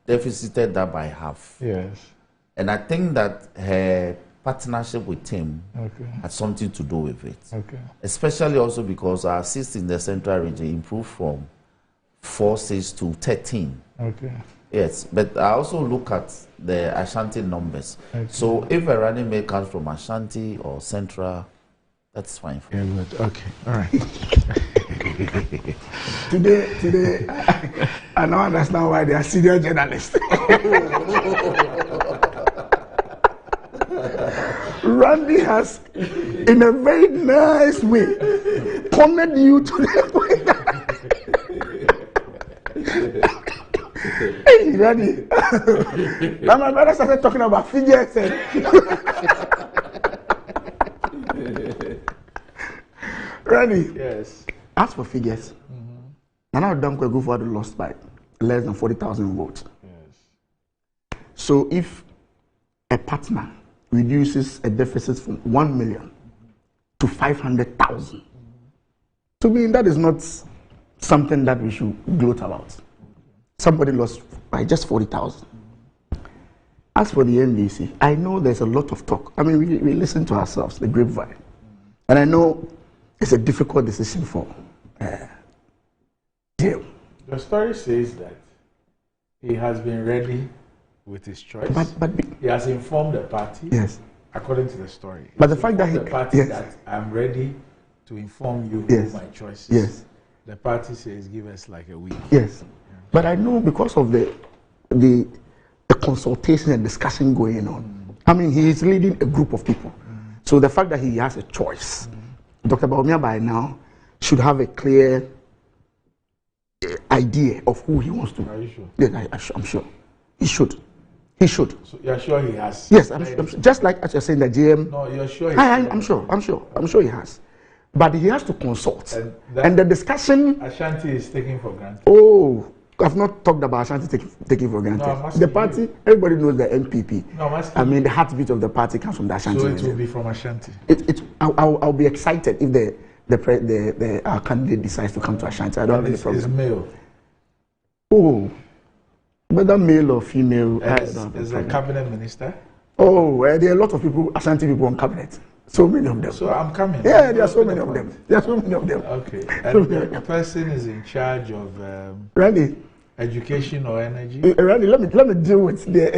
Speaker 3: deficited that by half.
Speaker 18: Yes.
Speaker 3: And I think that her partnership with him
Speaker 18: Okay.
Speaker 3: had something to do with it.
Speaker 18: Okay.
Speaker 3: Especially also because our seats in the central region improved from 4 seats to 13.
Speaker 18: Okay.
Speaker 3: Yes, but I also look at the Ashanti numbers.
Speaker 18: Okay.
Speaker 3: So if a running mate comes from Ashanti or Central, that's fine for
Speaker 18: me. Good. Okay. All right.
Speaker 8: Today, I now understand why they are senior journalists. Randy has, in a very nice way, cornered you to the point. Hey, Randy. Now my brother started talking about figures. Randy.
Speaker 18: Yes.
Speaker 8: As for figures, Nana Dankwa Gufo had lost by less than 40,000 votes.
Speaker 18: Yes.
Speaker 8: So if a partner reduces a deficit from 1 million to 500,000, to me that is not something that we should gloat about. Somebody lost by just 40,000. As for the NDC, I know there's a lot of talk. I mean, we listen to ourselves, the grapevine. And I know it's a difficult decision for Dale.
Speaker 18: The story says that he has been ready with his choice.
Speaker 8: But
Speaker 18: he has informed the party.
Speaker 8: Yes.
Speaker 18: According to the story.
Speaker 8: But the fact that
Speaker 18: the party that I'm ready to inform you of my choices.
Speaker 8: Yes.
Speaker 18: The party says give us like a week.
Speaker 8: Yes. But I know because of the consultation and discussion going on. I mean, he is leading a group of people. So the fact that he has a choice, Dr. Baumia by now should have a clear idea of who he wants to.
Speaker 18: Are you sure?
Speaker 8: Yes, I'm sure. He should. He should.
Speaker 18: So you're sure he has?
Speaker 8: Yes, I'm sure. Just like as you're saying the GM.
Speaker 18: No, you're sure.
Speaker 8: I'm sure he has. But he has to consult. And the discussion.
Speaker 18: Ashanti is taken for granted.
Speaker 8: Oh, I've not talked about Ashanti taking for granted.
Speaker 18: No,
Speaker 8: the party, everybody knows the NPP.
Speaker 18: No,
Speaker 8: I mean, the heartbeat of the party comes from the Ashanti.
Speaker 18: So it will be from Ashanti.
Speaker 8: I'll be excited if our candidate decides to come to Ashanti. I don't have any problem.
Speaker 18: Is male.
Speaker 8: Oh, whether male or female.
Speaker 18: Is a cabinet minister?
Speaker 8: Oh, there are a lot of people, Ashanti people on cabinet. So many of them.
Speaker 18: So I'm coming.
Speaker 8: Yeah, there are so many of them. There are so many of them.
Speaker 18: Okay. And the person is in charge of.
Speaker 8: Randy,
Speaker 18: education or energy?
Speaker 8: Randy, let me deal with the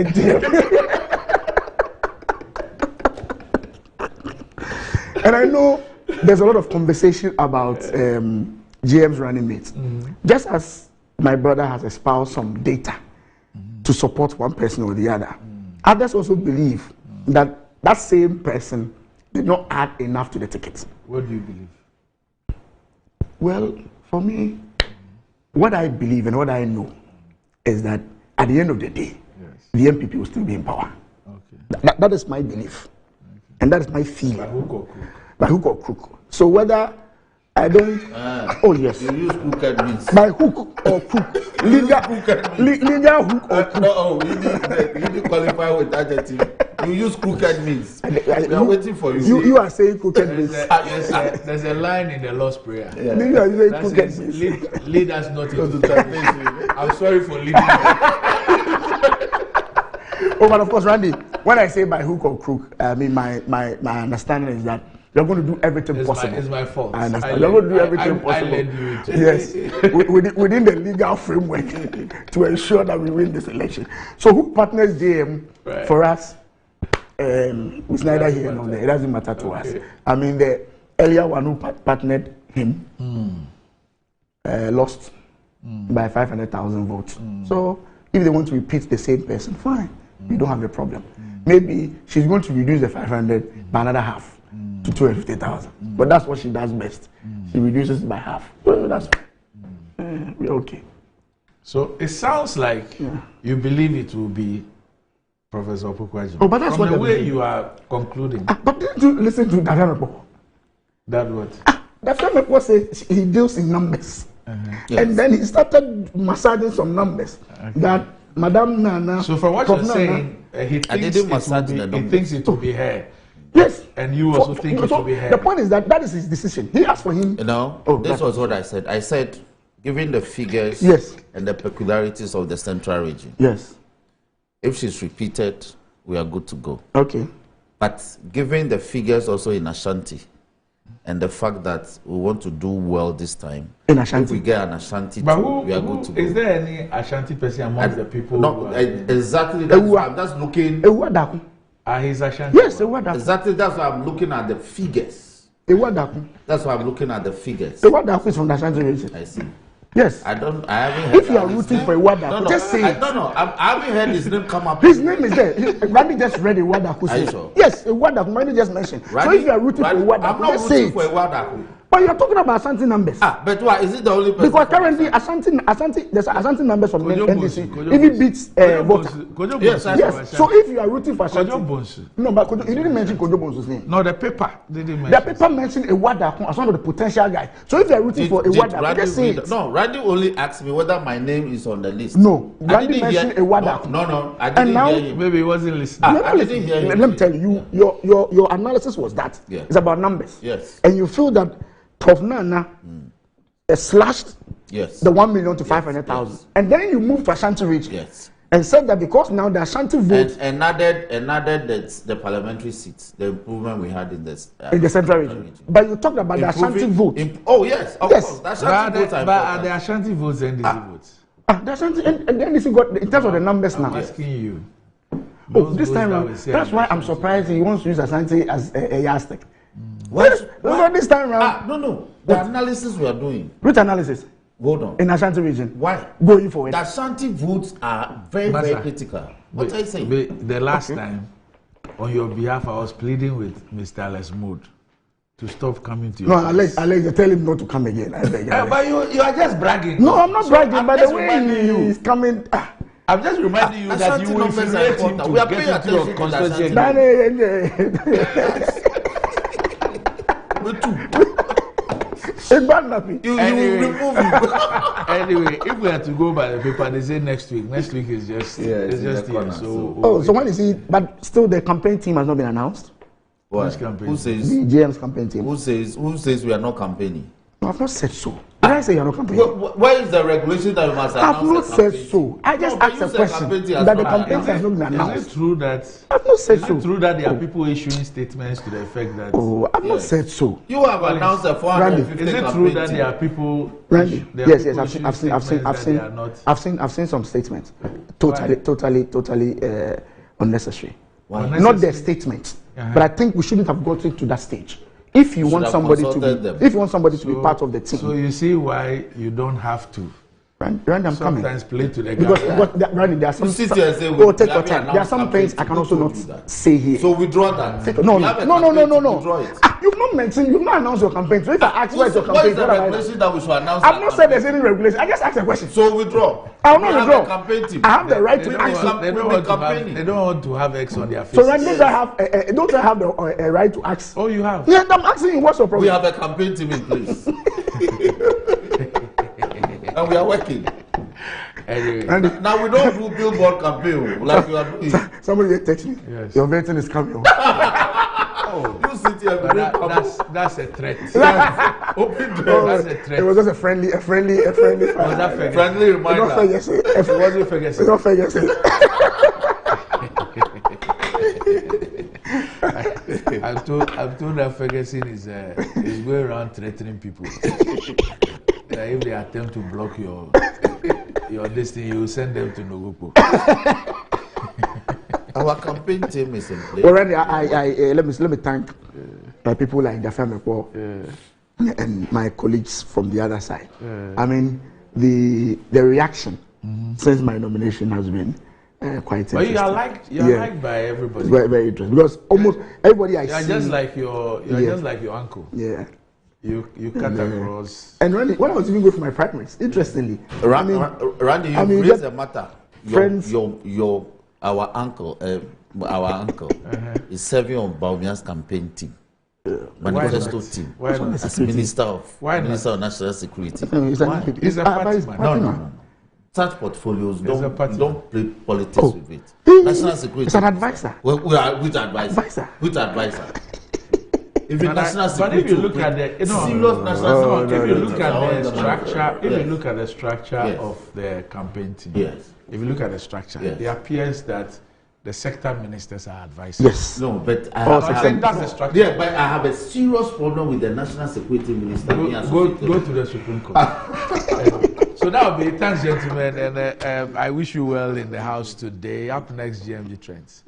Speaker 8: And I know there's a lot of conversation about GM's running mates. Just as my brother has espoused some data to support one person or the other, others also believe that that same person did not add enough to the ticket.
Speaker 18: What do you believe?
Speaker 8: Well, for me, what I believe and what I know is that at the end of the day, the MPP will still be in power. That is my belief. And that is my feeling. By hook or crook. So whether I don't... oh, yes.
Speaker 3: You use crooked means.
Speaker 8: By hook or crook. Legal hook or crook.
Speaker 3: No, you didn't qualify with adjective. You use crooked means. We are waiting for you.
Speaker 8: You are saying crooked means.
Speaker 18: There's a line in the Lord's Prayer.
Speaker 8: Yeah. You are saying crooked means.
Speaker 18: Lead us not into temptation. I'm sorry for leading you.
Speaker 8: Oh, but of course, Randy, when I say by hook or crook, I mean my understanding is that you're going to do everything possible.
Speaker 18: It's my fault.
Speaker 8: I understand. You're going to do everything possible.
Speaker 18: I led you to
Speaker 8: yes, within the legal framework to ensure that we win this election. So who partners JM for us? It's neither here nor there. It doesn't matter to us. I mean, the earlier one who partnered him lost by 500,000 votes. So if they want to repeat the same person, fine. We don't have a problem. Maybe she's going to reduce the 500 by another half to 250,000. But that's what she does best. She reduces by half. Well, that's we're okay.
Speaker 18: So it sounds like you believe it will be Professor Opoku-Agyeman.
Speaker 8: Oh, but that's
Speaker 18: From
Speaker 8: what
Speaker 18: the way you are concluding.
Speaker 8: But didn't you listen to Dafemepo?
Speaker 18: That what?
Speaker 8: Dafemepo says he deals in numbers.
Speaker 18: Yes.
Speaker 8: And then he started massaging some numbers that Madame Nana.
Speaker 18: So from what you're saying, he thinks it will be her.
Speaker 8: Yes.
Speaker 18: And you also think it will be her.
Speaker 8: The point is that is his decision. He asked for him.
Speaker 3: You know, this was what I said. I said, given the figures and the peculiarities of the central region, if she's repeated, we are good to go.
Speaker 8: Okay.
Speaker 3: But given the figures also in Ashanti, and the fact that we want to do well this time,
Speaker 8: in Ashanti,
Speaker 3: if we get an Ashanti, we are good to go.
Speaker 18: Is there any Ashanti person among the people?
Speaker 3: No, exactly. That's why I'm just looking.
Speaker 18: He's Ashanti.
Speaker 8: Yes,
Speaker 3: exactly. That's why I'm looking at the figures. That's why I'm looking at the figures.
Speaker 8: Ewadaku is from the Ashanti region.
Speaker 3: I see.
Speaker 8: Yes.
Speaker 3: I haven't heard.
Speaker 8: If you are rooting for Ewadaku, just say it.
Speaker 3: No. I haven't heard his name come up.
Speaker 8: His name is there. Randy just read Ewadaku.
Speaker 3: Sure?
Speaker 8: Yes, Ewadaku. Randy just mentioned. So if you are rooting for Ewadaku, just say it.
Speaker 3: I'm not rooting for Ewadaku.
Speaker 8: But you're talking about Ashanti numbers.
Speaker 3: But why is it the only person?
Speaker 8: Because currently Ashanti, there's Ashanti numbers from NDC. If it beats voter.
Speaker 3: Yes.
Speaker 8: So if you are rooting for Ashanti, no, but you didn't mention Kojo Bonsu's name.
Speaker 18: No, the paper didn't mention.
Speaker 8: The paper mentioned Ewadaku as one of the potential guys. So if you are rooting for Ewadaku, just say it.
Speaker 3: No, Randy only asked me whether my name is on the list.
Speaker 8: No, Randy mentioned Ewadaku.
Speaker 3: No, I didn't hear him.
Speaker 18: Maybe he wasn't listening.
Speaker 3: I didn't hear him.
Speaker 8: Let me tell you, your analysis was that it's about numbers.
Speaker 3: Yes.
Speaker 8: And you feel that Prof. Nana slashed the 1 million to 500,000. And then you moved to Ashanti region. And said that because now the Ashanti vote
Speaker 3: and added the parliamentary seats, the improvement we had in the
Speaker 8: central region. But you talked about the Ashanti vote.
Speaker 3: Oh yes, of course. The Ashanti votes
Speaker 18: are the Ashanti votes NDC votes?
Speaker 8: The Ashanti and the NDC got in terms of the numbers now.
Speaker 18: I'm asking you.
Speaker 8: This time around, that's why I'm surprised he wants to use Ashanti as a yardstick.
Speaker 3: What?
Speaker 8: This time around?
Speaker 3: No. The analysis we are doing.
Speaker 8: Which analysis?
Speaker 3: Hold on.
Speaker 8: In Ashanti region.
Speaker 3: Why?
Speaker 8: Going forward.
Speaker 3: The Ashanti votes are very critical. What are you saying?
Speaker 18: The last time, on your behalf, I was pleading with Mr. Alesmood to stop coming to you.
Speaker 8: No, Alex, tell him not to come again.
Speaker 18: But you are just bragging.
Speaker 8: No, I'm not bragging. By the way he's coming.
Speaker 18: I'm just reminding you that you will infuriate him to get into your constituency. Anyway, if we have to go by the paper, they say next week. Next week is just here.
Speaker 8: So when is it? But still, the campaign team has not been announced.
Speaker 3: Who says
Speaker 8: the GM's campaign team?
Speaker 3: Who says we are not campaigning?
Speaker 8: No, I've not said so. Did I say you're not campaigning?
Speaker 3: Where is the regulation that you must announce?
Speaker 8: I've not said so. I just asked a question that the campaign has not been announced.
Speaker 18: Is it true that?
Speaker 8: I've not said so.
Speaker 18: Is it true that there are people issuing statements to the effect that?
Speaker 8: Oh, I've not said so.
Speaker 3: You have announced a 450.
Speaker 18: Is it true that there are people?
Speaker 8: Randy, yes, I've seen some statements. Totally unnecessary.
Speaker 3: Why?
Speaker 8: Not their statements, but I think we shouldn't have gotten to that stage. If you want somebody to be part of the team.
Speaker 18: So you see why you don't have to.
Speaker 8: Randy, I'm coming.
Speaker 18: Sometimes play to the
Speaker 8: because Randy, there are some. Take your time. There are some things I can also not say here.
Speaker 3: So withdraw that.
Speaker 8: No. You've not mentioned. You've not announced your campaign. So if I ask where is your campaign,
Speaker 3: what is the regulation that we should announce?
Speaker 8: I've not said there's any regulation. I just asked a question.
Speaker 3: So withdraw.
Speaker 8: I will not withdraw. I have the right
Speaker 18: to
Speaker 8: ask.
Speaker 18: They don't want to have X on their face.
Speaker 8: So Randy, don't I have the right to ask?
Speaker 18: Oh, you have.
Speaker 8: Yeah, I'm asking you. What's your problem?
Speaker 3: We have a campaign team in place. And we are working.
Speaker 18: Anyway.
Speaker 3: Now we don't do billboard campaign like you are doing.
Speaker 8: Somebody text me.
Speaker 18: Yes.
Speaker 8: Your vetting is coming.
Speaker 3: Oh, you sit here.
Speaker 18: That's a threat.
Speaker 3: Open door.
Speaker 18: That's a threat.
Speaker 8: It was just a friendly.
Speaker 18: Was that
Speaker 3: friendly reminder?
Speaker 8: Not Ferguson.
Speaker 18: It wasn't Ferguson.
Speaker 8: It's not Ferguson.
Speaker 18: I've told that Ferguson is going around threatening people. If they attempt to block your destiny, you will send them to Nogopo.
Speaker 3: Our campaign team is in place.
Speaker 8: Already, let me thank people like Dafame Paul and my colleagues from the other side. I mean, the reaction since my nomination has been quite interesting.
Speaker 18: But you are liked by everybody.
Speaker 8: Very, very interesting because almost everybody I see.
Speaker 18: You're just like your uncle.
Speaker 8: Yeah.
Speaker 18: You cut across.
Speaker 8: And Randy, when I was even going for my primaries, interestingly,
Speaker 3: Randy, you raised a matter. Our uncle is serving on Baumia's campaign team, manifesto team, as Minister of National Security.
Speaker 18: He's a party man.
Speaker 3: No. Such portfolios don't play politics with it. National Security.
Speaker 8: It's an advisor.
Speaker 3: We are which advisor? Which advisor? If you
Speaker 18: look at the structure of the campaign team, if you look at the structure, it appears that the sector ministers are advisors.
Speaker 8: Yes.
Speaker 3: No, but I
Speaker 18: think that's the structure.
Speaker 3: Yeah, but I have a serious problem with the national security minister.
Speaker 18: Go to the Supreme Court. So that will be it. Thanks, gentlemen, and I wish you well in the house today. Up next, GMG Trends.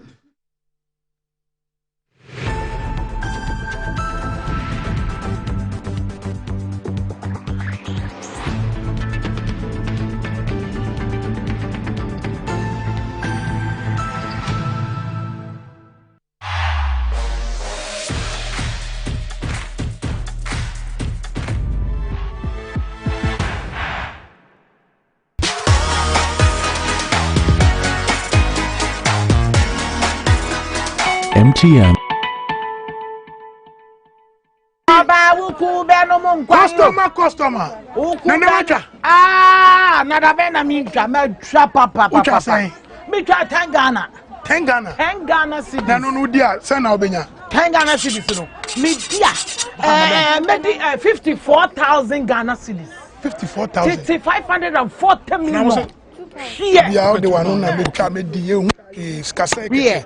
Speaker 15: MTN.
Speaker 11: Customer.
Speaker 4: Nada bena mi twa ma twa papa. Me twa 10 Ghana.
Speaker 11: 10 Ghana.
Speaker 4: 10 Ghana cedis.
Speaker 11: Na no dia, say na obenya.
Speaker 4: 10 Ghana cedis no. Me dia. Me di 54,000 Ghana cedis.
Speaker 11: 54,000.
Speaker 4: 540 million. Here.
Speaker 11: Yeah, the one na me twa me di e skasa.
Speaker 4: Yeah.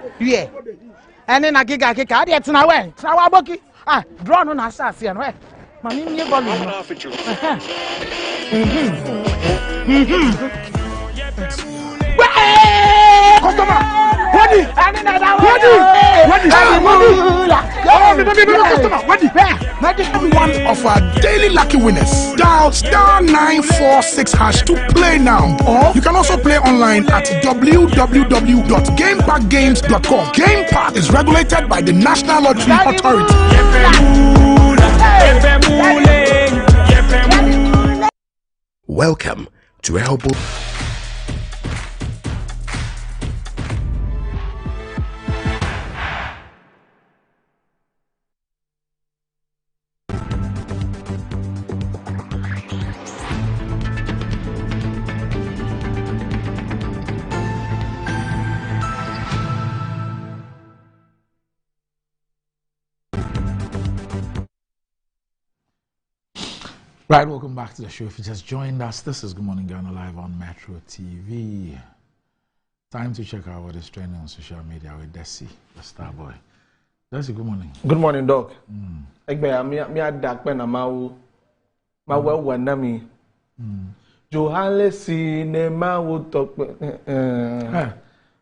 Speaker 4: And then I get it now. Now, Boki. Draw on assassin. Mammy, you volume.
Speaker 11: Customer. One of our daily lucky winners. Dial *946# to play now. Or you can also play online at www.gamepackgames.com. Game Park is regulated by the National Lottery Authority.
Speaker 6: Welcome to Herbal.
Speaker 1: Right, welcome back to the show. If you just joined us, this is Good Morning Ghana live on Metro TV. Time to check out what is trending on social media with Desi, the star boy. Desi, good morning.
Speaker 19: Good morning, Doc. Me a dark pen ma wanda mi. Johannes ne ma wo talk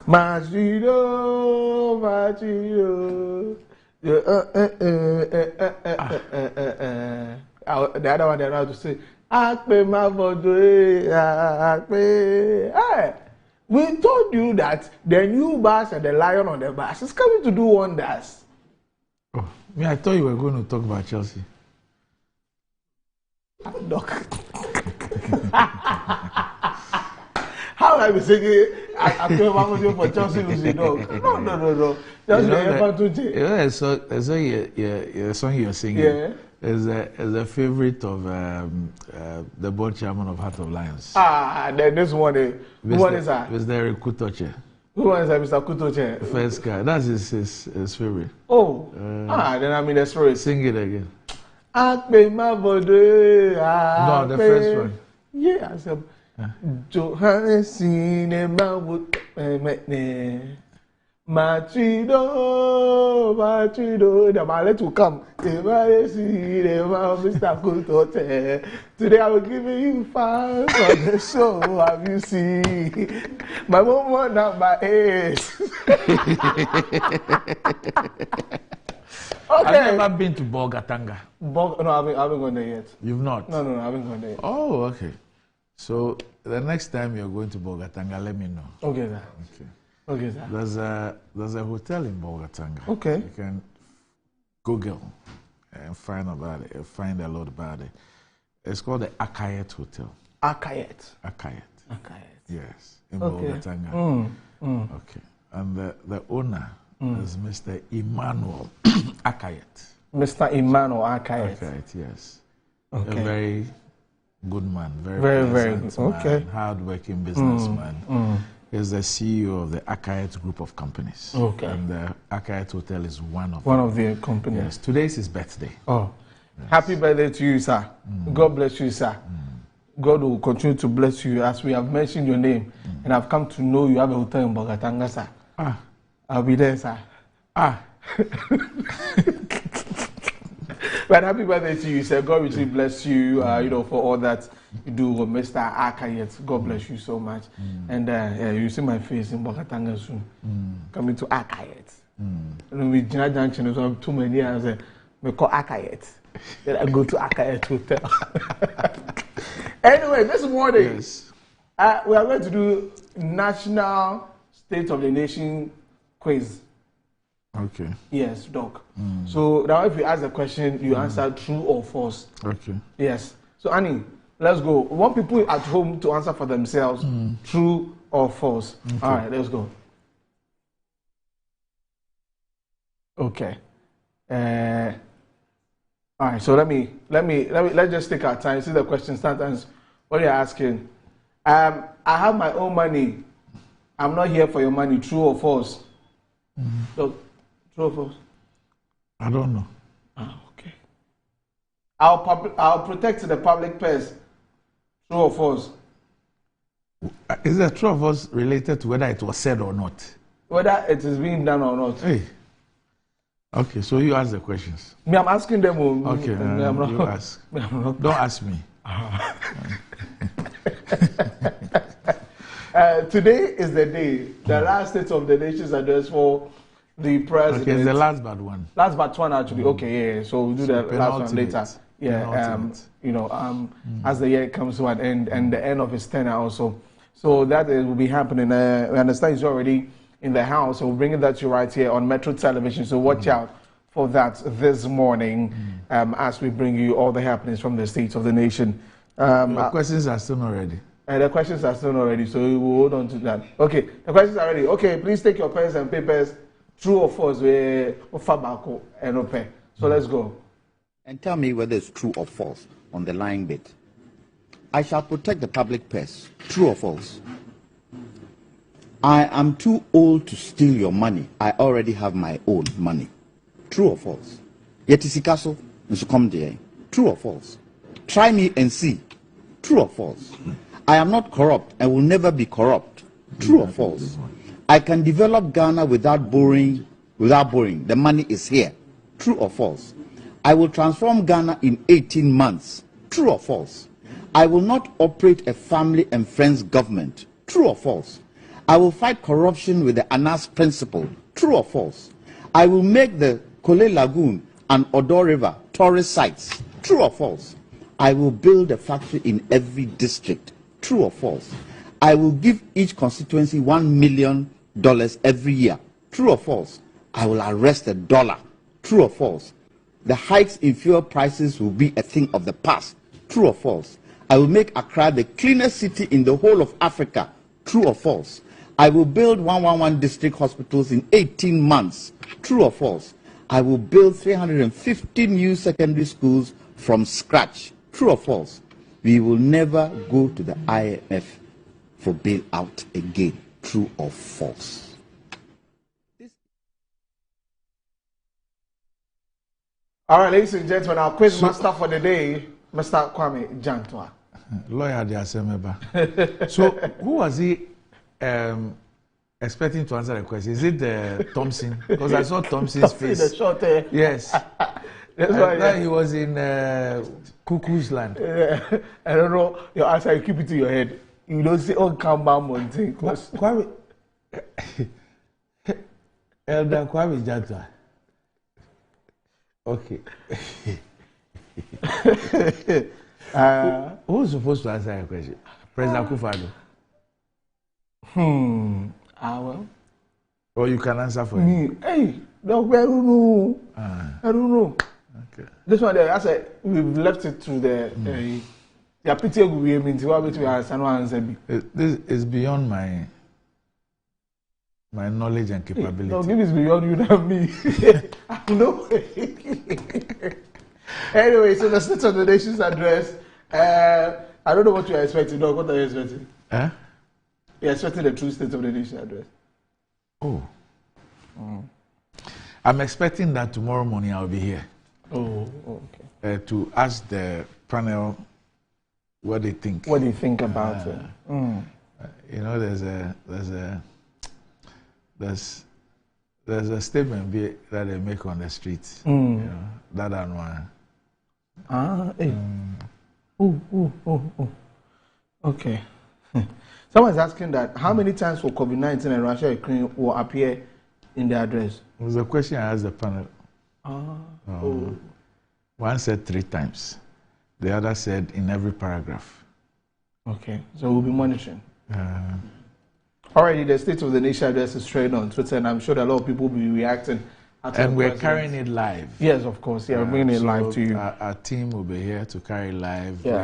Speaker 19: Machido. The other one they're to say, Akpe ma bodo Akpe. Hey, we told you that the new bus and the lion on the bus is coming to do wonders.
Speaker 1: Oh, I thought you were going to talk about Chelsea.
Speaker 19: Doc. How I be singing Akpe ma bodo for Chelsea losing, dog? No. Just
Speaker 1: the song you're singing.
Speaker 19: Yeah.
Speaker 1: Is a favorite of the board chairman of Heart of Lions.
Speaker 19: Then this one, who one is that?
Speaker 1: Mr. Kutoche.
Speaker 19: Who one is that, Mr. Kutoche?
Speaker 1: First guy. That's his favorite.
Speaker 19: Oh, then I'm in the story.
Speaker 1: Sing it again.
Speaker 19: Akpe ma bodo.
Speaker 1: No, the first one.
Speaker 19: Yeah, I said. Johannes ne ma wo Machido, the mallet will come. Mr. Kutote. Today I will give you fans on the show. Have you seen my mom number 8? Okay.
Speaker 1: Have you ever been to Bogatanga?
Speaker 19: No, I haven't gone there yet.
Speaker 1: You've not?
Speaker 19: No, I haven't gone there yet.
Speaker 1: Oh, okay. So the next time you're going to Bogatanga, let me know.
Speaker 19: Okay, sir. Okay, sir.
Speaker 1: There's a hotel in Bogatanga.
Speaker 19: Okay.
Speaker 1: You can Google and find a lot about it. It's called the Akayet Hotel.
Speaker 19: Akayet.
Speaker 1: Yes, in Bogatanga. Okay. And the owner is Mr. Emmanuel Akayet.
Speaker 19: Mr. Emmanuel Akayet.
Speaker 1: Akayet, yes.
Speaker 19: Okay.
Speaker 1: A very good man.
Speaker 19: Very good. Okay.
Speaker 1: Hard-working businessman. Is the CEO of the Akayet Group of companies.
Speaker 19: Okay.
Speaker 1: And the Akayet Hotel is one of
Speaker 19: the companies.
Speaker 1: Yes. Today is his birthday.
Speaker 19: Oh. Yes. Happy birthday to you, sir. God bless you, sir. God will continue to bless you as we have mentioned your name. And I've come to know you have a hotel in Bogatanga, sir. I'll be there, sir. But happy birthday to you, sir. God richly bless you, for all that you do with Mr. Akayet. God bless you so much. And you see my face in Bogatanga soon. Coming to Akayet. And we Jina Junction, so too many years. We call Akayet. Then I go to Akayet Hotel. Anyway, this morning, we are going to do National State of the Nation quiz.
Speaker 1: Okay.
Speaker 19: Yes, Doc. So now if you ask the question, you answer true or false.
Speaker 1: Okay.
Speaker 19: Yes. So Annie, let's go. We want people at home to answer for themselves, true or false. Okay. All right, let's go. Okay. All right. So let's just take our time. See the question. Sometimes what you're asking. I have my own money. I'm not here for your money. True or false? So, true or false?
Speaker 1: I don't know.
Speaker 19: Okay. I'll protect the public purse. True or false?
Speaker 1: Is the true or false related to whether it was said or not?
Speaker 19: Whether it is being done or not.
Speaker 1: Hey. Okay, so you ask the questions.
Speaker 19: Me, I'm asking them.
Speaker 1: Okay, you ask. Don't ask me.
Speaker 19: Today is the day, the last State of the Nation's address for the president.
Speaker 1: Okay, it's the last but one.
Speaker 19: Last but one, actually. Okay, yeah. So we'll do the last one later. Yeah, as the year comes to an end and the end of his tenure also. So that will be happening. We understand he's already in the house. So we're bringing that to you right here on Metro Television. So watch out for that this morning as we bring you all the happenings from the State of the Nation.
Speaker 1: The questions are still not ready.
Speaker 19: The questions are still not ready, so we will hold on to that. Okay, the questions are ready. Okay, please take your pens and papers. True or false? So let's go.
Speaker 20: And tell me whether it's true or false on the lying bit. I shall protect the public purse. True or false? I am too old to steal your money. I already have my own money. True or false? Yet is Ikaso, True or false? Try me and see. True or false? I am not corrupt and will never be corrupt. True or false? I can develop Ghana without borrowing. The money is here. True or false? I will transform Ghana in 18 months. True or false? I will not operate a family and friends government. True or false? I will fight corruption with the Anas principle. True or false? I will make the Kole Lagoon and Odo River tourist sites. True or false? I will build a factory in every district. True or false? I will give each constituency $1 million every year. True or false? I will arrest the dollar. True or false? The hikes in fuel prices will be a thing of the past. True or false? I will make Accra the cleanest city in the whole of Africa. True or false? I will build 111 district hospitals in 18 months. True or false? I will build 350 new secondary schools from scratch. True or false? We will never go to the IMF for bailout again. True or false?
Speaker 19: All right, ladies and gentlemen, our quiz master for the day, Mr. Kwame Jantwa.
Speaker 1: Lawyer de Asemeba. So, who was he expecting to answer the question? Is it Thompson? Because I saw Thompson's face.
Speaker 19: The short hair.
Speaker 1: Yes.
Speaker 19: That's why
Speaker 1: he was in Cuckoo's Land.
Speaker 19: I don't know. Your answer, you keep it to your head. You don't say, oh, come back, Monte.
Speaker 1: Kwame. Elder Kwame Jantwa. Okay. Who's supposed to answer your question? President Akufo-Addo.
Speaker 19: Well.
Speaker 1: Or you can answer for him.
Speaker 19: Hey, no, I don't know. I don't know.
Speaker 1: Okay.
Speaker 19: This one, I said, we've left it to the. This
Speaker 1: is beyond my knowledge and capability.
Speaker 19: No, this is beyond you than me. I know. Anyway, so the State of the Nation's address. I don't know what you are expecting. No, what are you expecting? You're expecting the true State of the Nation address.
Speaker 1: Oh. I'm expecting that tomorrow morning I'll be here.
Speaker 19: Oh, okay.
Speaker 1: To ask the panel what they think.
Speaker 19: What do you think about it?
Speaker 1: You know, there's a statement that they make on the streets. You know, that and one.
Speaker 19: Hey. Okay. Someone's asking that how many times will COVID-19 and Russia-Ukraine will appear in the address?
Speaker 1: It was a question I asked the panel. One said 3 times. The other said in every paragraph.
Speaker 19: Okay, so we'll be monitoring. Already, the State of the Nation address is straight on Twitter, and I'm sure that a lot of people will be reacting.
Speaker 1: And we're carrying it live.
Speaker 19: Yes, of course. Yeah, we're bringing it live to you.
Speaker 1: Our team will be here to carry live.
Speaker 19: Yeah.
Speaker 1: We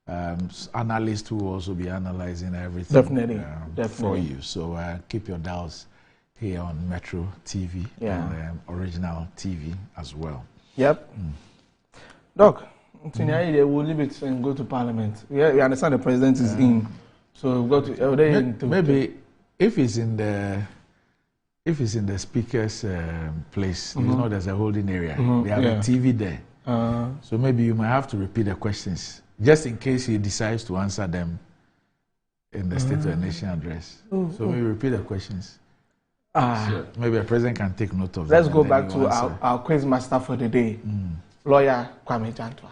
Speaker 1: have analysts who will also be analyzing everything.
Speaker 19: Definitely.
Speaker 1: For you. So keep your dials here on Metro TV and Original TV as well.
Speaker 19: Yep. Doc, we'll leave it and go to Parliament. We understand the President is in. So we've got to
Speaker 1: maybe if it's in the speaker's place, you know, there's a holding area. They have a TV there. So maybe you might have to repeat the questions just in case he decides to answer them in the State of the Nation address. So maybe repeat the questions. So maybe the president can take note of
Speaker 19: Let's
Speaker 1: them.
Speaker 19: go back to our quiz master for the day, Lawyer Kwame Jantwa.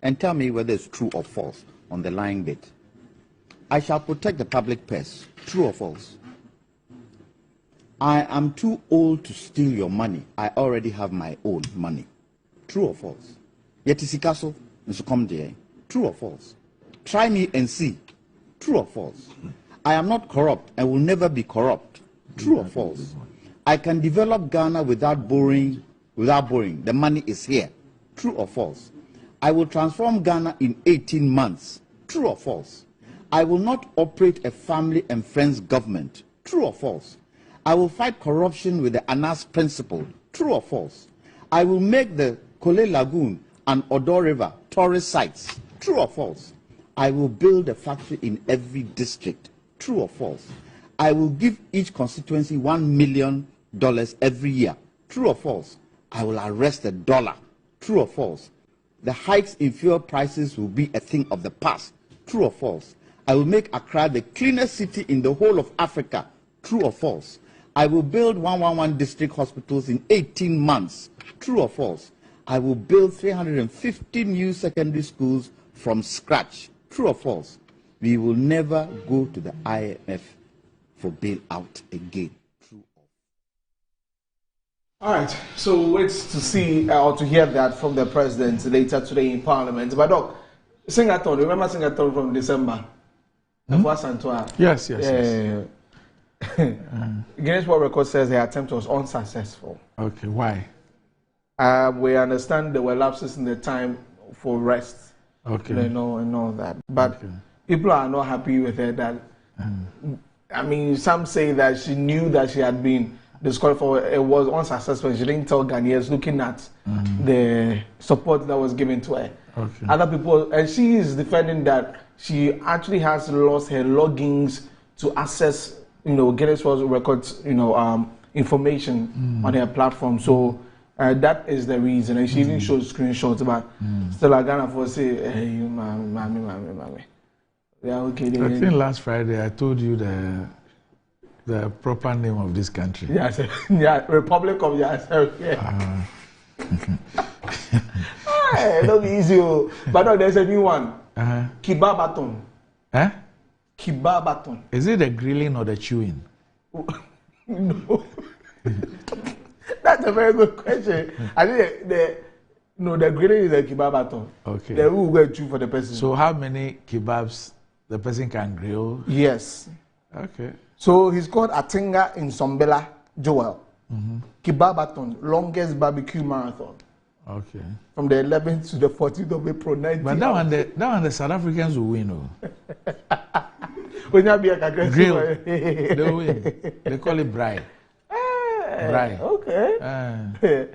Speaker 20: And tell me whether it's true or false on the lying bit. I shall protect the public purse. True or false? I am too old to steal your money. I already have my own money. True or false? Yet is castle, Mr. Comde. True or false? Try me and see. True or false? I am not corrupt and will never be corrupt. True or false? I can develop Ghana without borrowing. The money is here. True or false? I will transform Ghana in 18 months. True or false? I will not operate a family and friends government. True or false? I will fight corruption with the Anas principle. True or false? I will make the Kole Lagoon and Odo River tourist sites. True or false? I will build a factory in every district. True or false? I will give each constituency $1 million every year. True or false? I will arrest the dollar. True or false? The hikes in fuel prices will be a thing of the past. True or false? I will make Accra the cleanest city in the whole of Africa. True or false? I will build 111 district hospitals in 18 months. True or false? I will build 350 new secondary schools from scratch. True or false? We will never go to the IMF for bailout again.
Speaker 19: All right, so wait to see or to hear that from the president later today in Parliament. But Doc, Singathon, remember Singathon from December?
Speaker 18: Yes.
Speaker 19: Guinness World Record says the attempt was unsuccessful.
Speaker 18: Okay, why?
Speaker 19: We understand there were lapses in the time for rest.
Speaker 18: Okay.
Speaker 19: And all that. But people are not happy with her that, I mean, some say that she knew that she had been disqualified. It was unsuccessful. She didn't tell Ghanaians looking at the support that was given to her.
Speaker 18: Okay.
Speaker 19: Other people, and she is defending that she actually has lost her logins to access, Guinness World Records, information on her platform. So that is the reason. And she even showed screenshots, but still, Ghana for say, hey, mommy. Yeah, okay.
Speaker 18: I think last Friday I told you the proper name of this country.
Speaker 19: Yes, Republic of Yasser. Yeah. Don't be easy. But no, there's a new one. Kibabaton.
Speaker 18: Eh?
Speaker 19: Kibabaton.
Speaker 18: Is it the grilling or the chewing?
Speaker 19: No. That's a very good question. I think the grilling is the kibabaton.
Speaker 18: Okay.
Speaker 19: The who will chew for the person.
Speaker 18: So how many kebabs the person can grill?
Speaker 19: Yes.
Speaker 18: Okay.
Speaker 19: So he's called Atinga in Sombela, Joel. Kibabaton, longest barbecue marathon.
Speaker 18: Okay.
Speaker 19: From the 11th to the 14th of April, 19.
Speaker 18: But that one the South Africans will win.
Speaker 19: When you be a
Speaker 18: grill, they win. They call it braai. Braai.
Speaker 19: Okay.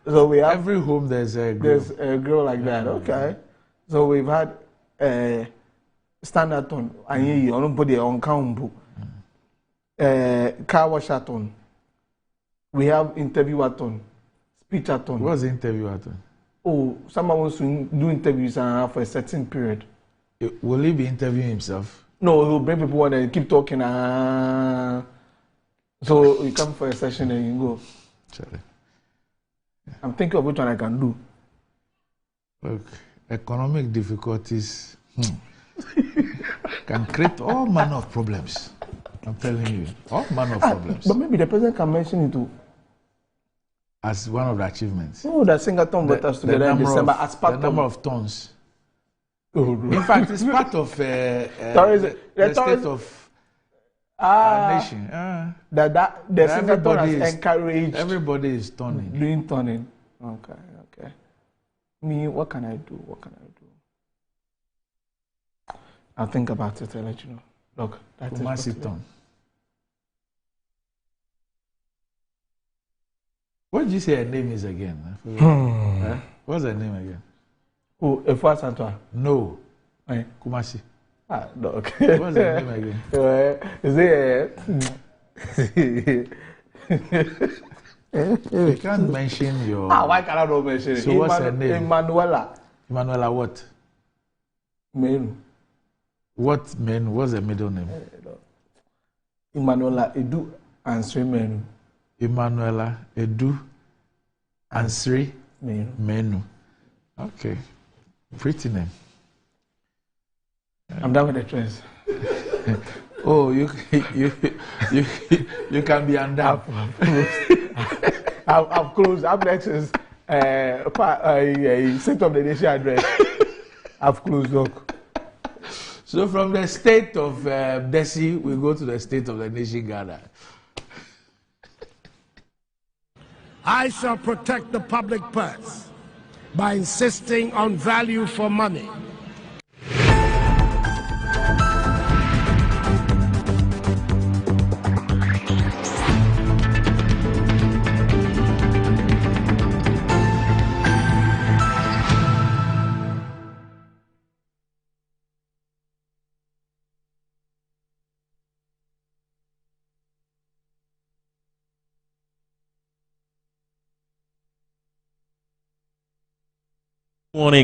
Speaker 19: So we have
Speaker 18: every home there's a grill.
Speaker 19: There's a grill like that. Okay. So we've had standard ton, and you don't put it on count. Car washathon. We have interviewathon, speechathon.
Speaker 18: What's the interviewathon?
Speaker 19: Oh, someone wants to do interviews for a certain period.
Speaker 18: Will he be interviewing himself?
Speaker 19: No, he'll bring people on and keep talking. So you come for a session and you go.
Speaker 18: Sorry.
Speaker 19: I'm thinking of which one I can do.
Speaker 18: Look, economic difficulties can create all manner of problems. I'm telling you, all manner of problems.
Speaker 19: But maybe the president can mention it too.
Speaker 18: As one of the achievements.
Speaker 19: Oh, that Singathon brought us together in December as part
Speaker 18: of the number of tons. In fact, it's part of the state of our nation.
Speaker 19: The Singathon has encouraged.
Speaker 18: Everybody is turning.
Speaker 19: Doing turning. Okay. Me, what can I do? I'll think about it. I'll let you know. Look, that's it.
Speaker 18: Massive turn. What did you say her name is again? What's her name again?
Speaker 19: Who? Efua Santua?
Speaker 18: No. Kumasi.
Speaker 19: No, okay.
Speaker 18: What's her name again?
Speaker 19: Is it?
Speaker 18: You can't mention your.
Speaker 19: Why can I not mention it?
Speaker 18: So what's her name?
Speaker 19: Emanuela.
Speaker 18: Emanuela what?
Speaker 19: Menu.
Speaker 18: What Menu? What's the middle name?
Speaker 19: Emanuela Edu Ansri Menu.
Speaker 18: Emanuela Edu Ansri Menu. Okay. Pretty name.
Speaker 19: I'm done with the trends.
Speaker 18: Oh, you can be undone.
Speaker 19: I've closed. Up next is State of the Nation address. I've closed. Look.
Speaker 18: So from the state of Desi, we go to the state of the nation, Ghana.
Speaker 21: I shall protect the public purse by insisting on value for money.
Speaker 9: Morning.